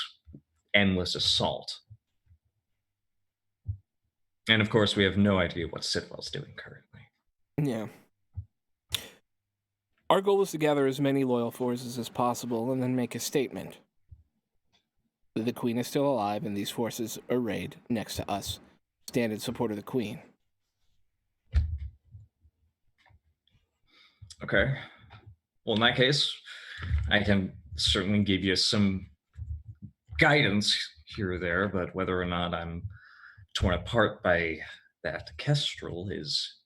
endless assault. And of course, we have no idea what Sitwell's doing currently. Yeah. Our goal is to gather as many loyal forces as possible and then make a statement. The Queen is still alive and these forces arrayed next to us. Stand in support of the Queen. Okay. Well, in that case, I can certainly give you some guidance here or there, but whether or not I'm torn apart by that kestrel is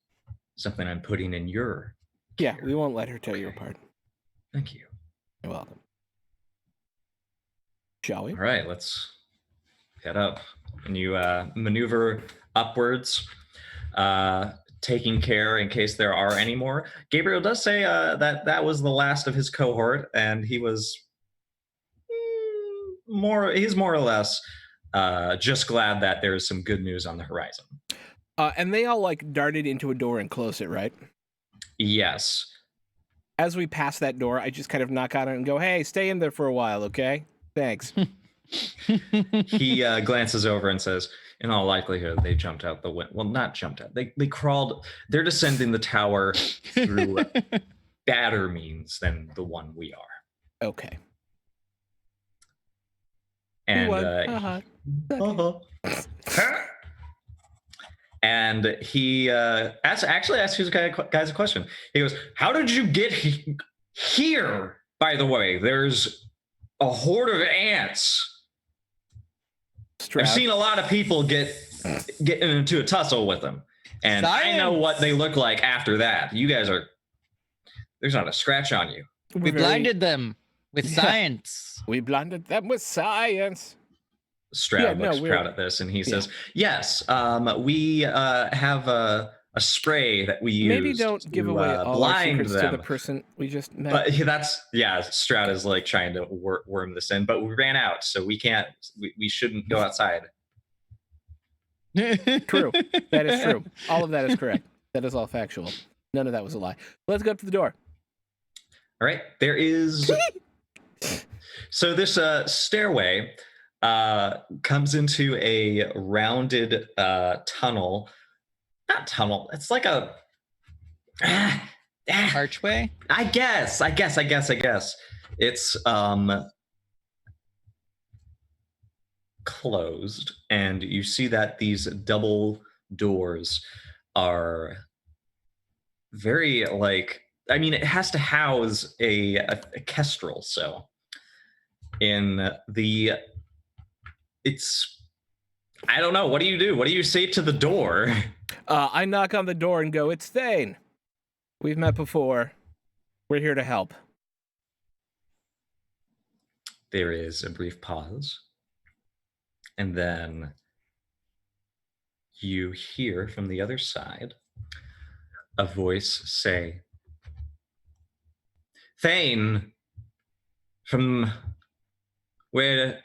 something I'm putting in your Yeah, care. we won't let her tear you apart. Thank you. You're welcome. Shall we? All right, let's head up. And you maneuver upwards, taking care in case there are any more. Gabriel does say that was the last of his cohort, and he was he's more or less just glad that there is some good news on the horizon. And they all like darted into a door and closed it, right? Yes. As we pass that door, I just kind of knock on it and go, "Hey, stay in there for a while, okay? Thanks." He glances over and says, in all likelihood, they jumped out the window. Well, not jumped out. They crawled. They're descending the tower through badder means than the one we are. Okay. And Uh-huh. and he actually asks you guys a question. He goes, "How did you get here? By the way, there's a horde of ants. I've seen a lot of people getting into a tussle with them, and I know what they look like after that. You guys there's not a scratch on you. We blinded them with science. We blinded them with science." Stroud looks proud at this, and he says, "Yes, we have a spray that we use. Maybe don't give away all our secrets them. to the person we just met." But Stroud is like trying to worm this in, but we ran out, so we can't. We shouldn't go outside." True. That is true. All of that is correct. That is all factual. None of that was a lie. Let's go up to the door. All right, there is. So this stairway comes into a rounded tunnel. Not tunnel. It's like a Archway? I guess. It's closed, and you see that these double doors are very it has to house a kestrel, so I don't know. What do you do? What do you say to the door? I knock on the door and go, "It's Thane. We've met before. We're here to help." There is a brief pause. And then you hear from the other side a voice say, Thane, from where?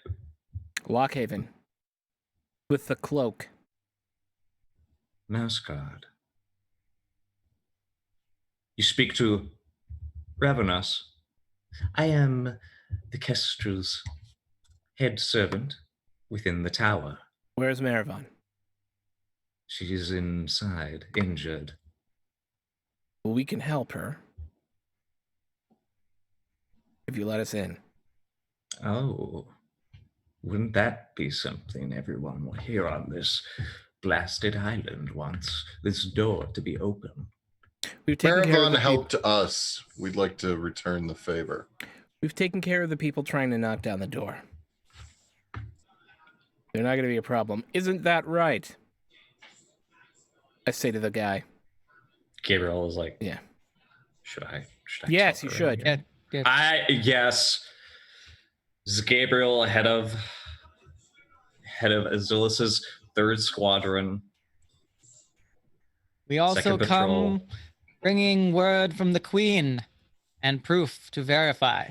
Lockhaven. With the cloak. Mouseguard. You speak to Ravenous. I am the Kestrel's head servant within the tower. Where's Maravan? She is inside, injured. Well, we can help her. If you let us in. Oh, wouldn't that be something everyone will hear on this blasted island wants this door to be open? We've taken care of Maravan the helped us. We'd like to return the favor. We've taken care of the people trying to knock down the door. They're not going to be a problem. Isn't that right? I say to the guy. Gabriel is like, Yeah. Should I Yes, tell you her? should. Yeah. Yes. This is Gabriel, head of Azulis's 3rd Squadron. We also Second patrol. come bringing word from the Queen and proof to verify.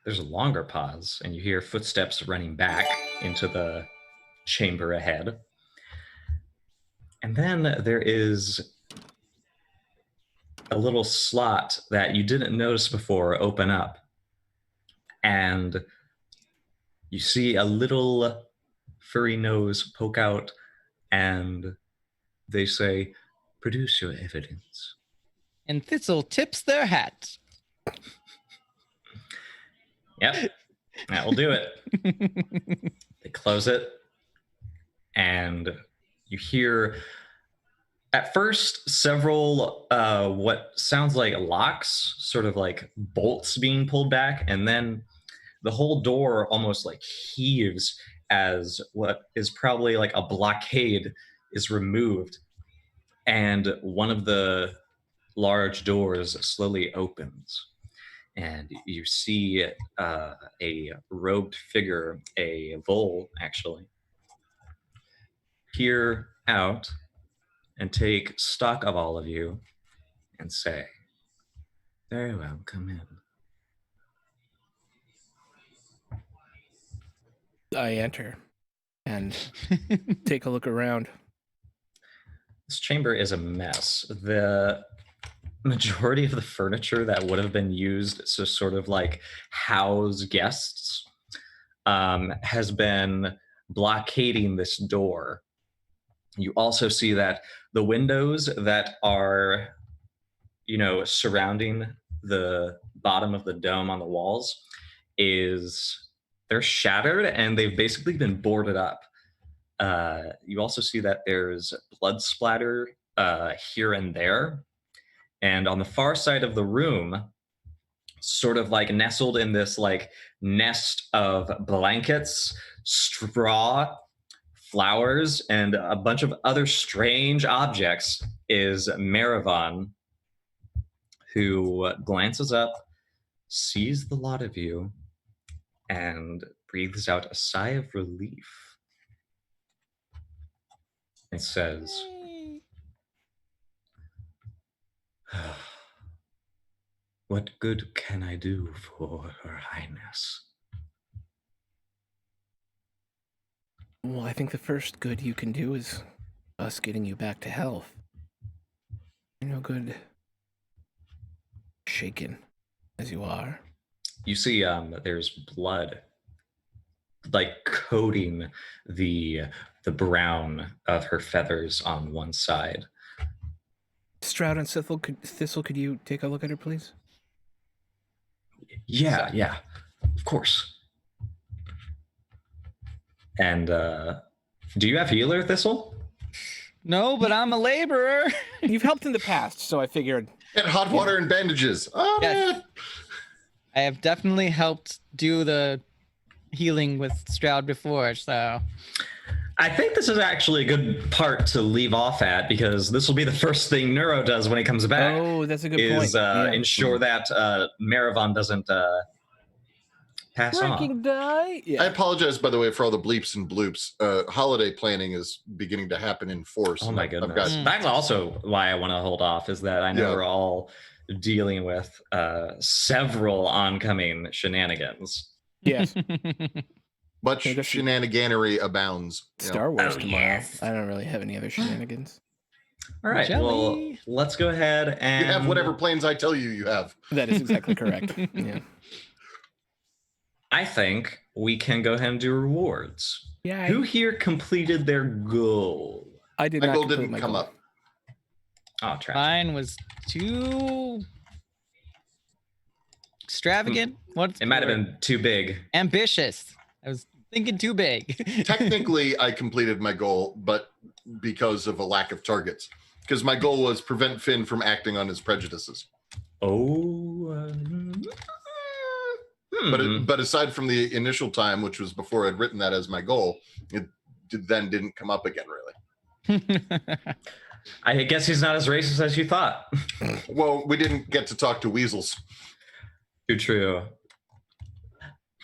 There's a longer pause, and you hear footsteps running back into the chamber ahead. And then there is a little slot that you didn't notice before open up. And you see a little furry nose poke out, and they say, produce your evidence. And Thistle tips their hat. Yep, that will do it. They close it, and you hear, at first, several what sounds like locks, sort of like bolts being pulled back, and then the whole door almost like heaves as what is probably like a blockade is removed, and one of the large doors slowly opens. And you see a robed figure, a vole actually, peer out and take stock of all of you and say, very well, come in. I enter and take a look around. This chamber is a mess. The majority of the furniture that would have been used to sort of like house guests has been blockading this door. You also see that the windows that are, surrounding the bottom of the dome on the walls they're shattered and they've basically been boarded up. You also see that there's blood splatter here and there. And on the far side of the room, sort of like nestled in this like nest of blankets, straw, flowers, and a bunch of other strange objects is Maravan, who glances up, sees the lot of you, and breathes out a sigh of relief. It says, what good can I do for Her Highness? Well, I think the first good you can do is us getting you back to health. You're no good shaken as you are. You see there's blood like coating the brown of her feathers on one side. Stroud and Thistle, could you take a look at her, please? Yeah, of course. And do you have healer, Thistle? No, but I'm a laborer. You've helped in the past, so I figured. And hot water and bandages. Oh, Yes. man. I have definitely helped do the healing with Stroud before, so. I think this is actually a good part to leave off at, because this will be the first thing Neuro does when he comes back. Oh, that's a good is point. Yeah. ensure that Maravan doesn't pass Breaking on. die. I Yeah. apologize, by the way, for all the bleeps and bloops. Holiday planning is beginning to happen in force. Oh and my I've goodness. got- That's also why I want to hold off, is that I know Yeah. we're all dealing with several oncoming shenanigans. Yes. much Yeah, there's some- shenaniganery abounds. you know. Star Wars Oh, tomorrow. yes. I don't really have any other shenanigans. All right. Well, Jelly. let's go ahead and You have whatever plans I tell you you have. That is exactly correct. Yeah. I think we can go ahead and do rewards. Yeah. Who here completed their goal? I did My not goal complete didn't my come goal. up. Oh, trash. Mine was too extravagant. What's It might have been too big. ambitious. I was thinking too big. Technically, I completed my goal, but because of a lack of targets. Because my goal was prevent Finn from acting on his prejudices. Oh. But aside from the initial time, which was before I'd written that as my goal, it then didn't come up again, really. I guess he's not as racist as you thought. Well, we didn't get to talk to weasels. Too true.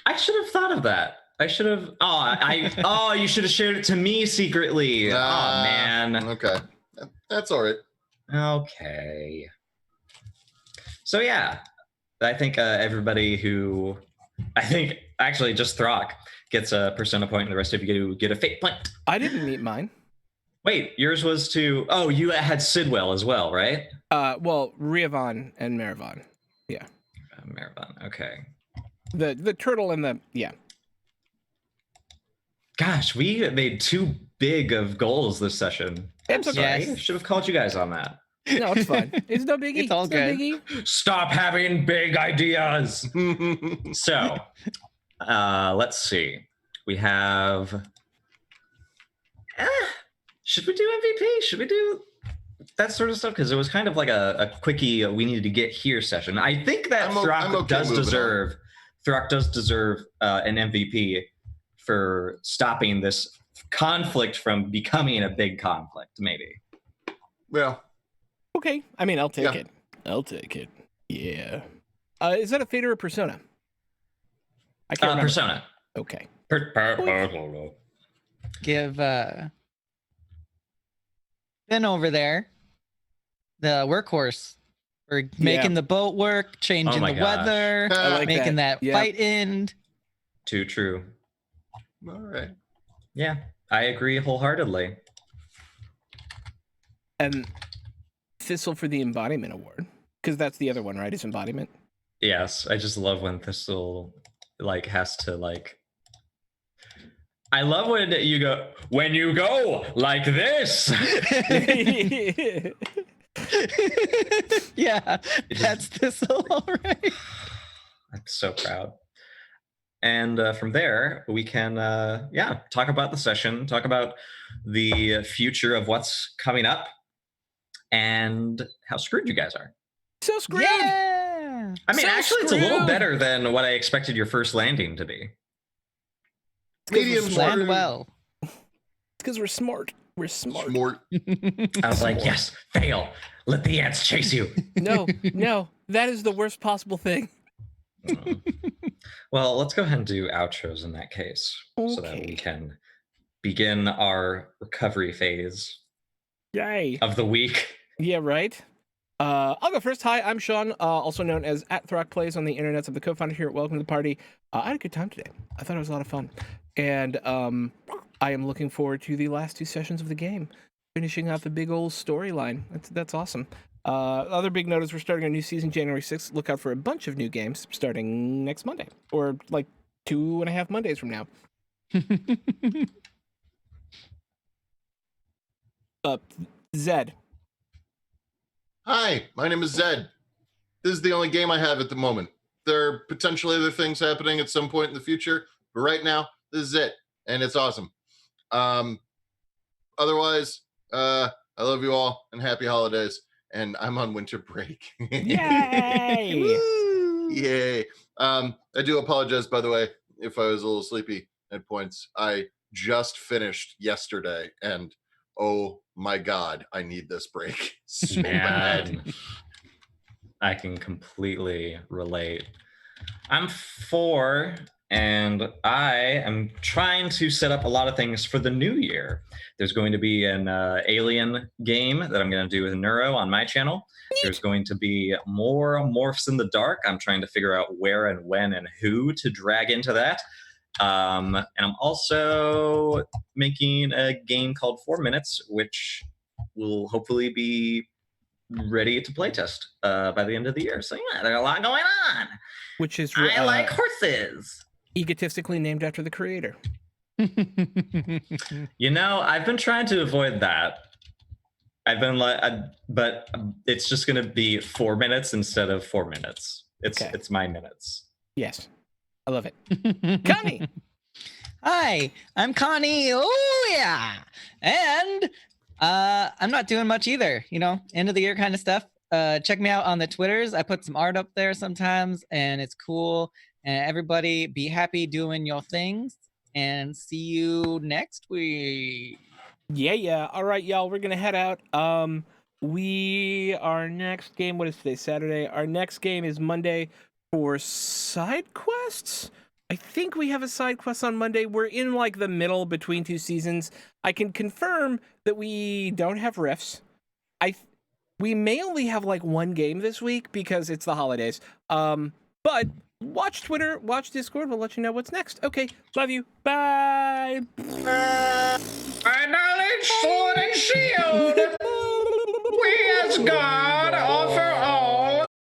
I should have thought of that. I should have. Oh, you should have shared it to me secretly. Oh man. Okay. That's all right. Okay. So yeah, I think everybody who, I think actually just Throck gets a persona point, and the rest of you get a fate point. I didn't meet mine. Wait, yours was to. Oh, you had Sidwell as well, right? Well, Riavon and Maravon. Marabon. Okay. The turtle and the Gosh, we made too big of goals this session. It's I'm okay. sorry. I should have called you guys on that. No, it's fine. It's no biggie. It's all no good. biggie. Stop having big ideas. So, let's see. We have. Should we do MVP? Should we do that sort of stuff? Because it was kind of like a quickie. We needed to get here session. I think that I'm Throck okay does moving deserve. Throck does deserve an MVP for stopping this conflict from becoming a big conflict. Maybe. Well, Okay. I mean, I'll take Yeah. it. I'll take it. Yeah. Is that a fate or a persona? I can't remember. Persona. Okay. Give Ben over there the workhorse for making the boat work, changing my the gosh. weather, I like making that Yeah. fight end. Too true. all right. Yeah, I agree wholeheartedly. And Thistle for the Embodiment Award. Because that's the other one, right? Is embodiment. Yes, I just love when Thistle has to I love when you go like this. Yeah, that's this all right. I'm so proud. And from there, we can talk about the session, talk about the future of what's coming up, and how screwed you guys are. So screwed. Yeah. I mean, So actually, it's a little screwed. better than what I expected your first landing to be. Medium Planned smart. well. Because we're smart. We're smart. Smart. I was like, yes, fail. Let the ants chase you. No, that is the worst possible thing. Well, let's go ahead and do outros in that case, so that we Okay. can begin our recovery phase Yay. of the week. Yeah, right. I'll go first. Hi, I'm Sean, also known as @ThrockPlays on the internets. I'm the co-founder here at Welcome to the Party. I had a good time today. I thought it was a lot of fun. And I am looking forward to the last two sessions of the game, finishing out the big old storyline. That's awesome. Other big note is we're starting a new season January 6th. Look out for a bunch of new games starting next Monday, or like 2.5 Mondays from now. Zed. Hi, my name is Zed. This is the only game I have at the moment. There are potentially other things happening at some point in the future, but right now, this is it, and it's awesome. Otherwise, I love you all, and happy holidays, and I'm on winter break. Yay! Yay. I do apologize, by the way, if I was a little sleepy at points. I just finished yesterday, and oh my God, I need this break so bad. Man, I can completely relate. I'm 4 and I am trying to set up a lot of things for the new year. There's going to be an alien game that I'm going to do with Neuro on my channel. There's going to be more Morphs in the Dark. I'm trying to figure out where and when and who to drag into that. And I'm also making a game called 4 Minutes, which will hopefully be ready to playtest by the end of the year. So yeah, there's a lot going on. Which is I like horses. egotistically named after the creator. You know, I've been trying to avoid that. I've been like, but it's just going to be 4 minutes instead of 4 minutes. It's my minutes. Yes, I love it. Connie. Hi, I'm Connie. Oh yeah, and I'm not doing much either. You know, end of the year kind of stuff. Check me out on the Twitters. I put some art up there sometimes, and it's cool. And everybody, be happy doing your things, and see you next week. Yeah. All right, y'all. We're gonna head out. Our next game. What is today? Saturday. Our next game is Monday for side quests. I think we have a side quest on Monday. We're in like the middle between two seasons. I can confirm that we don't have riffs. We may only have like one game this week because it's the holidays. But watch Twitter, watch Discord. We'll let you know what's next. Okay, love you. Bye. My knowledge, sword, and shield. We as God offer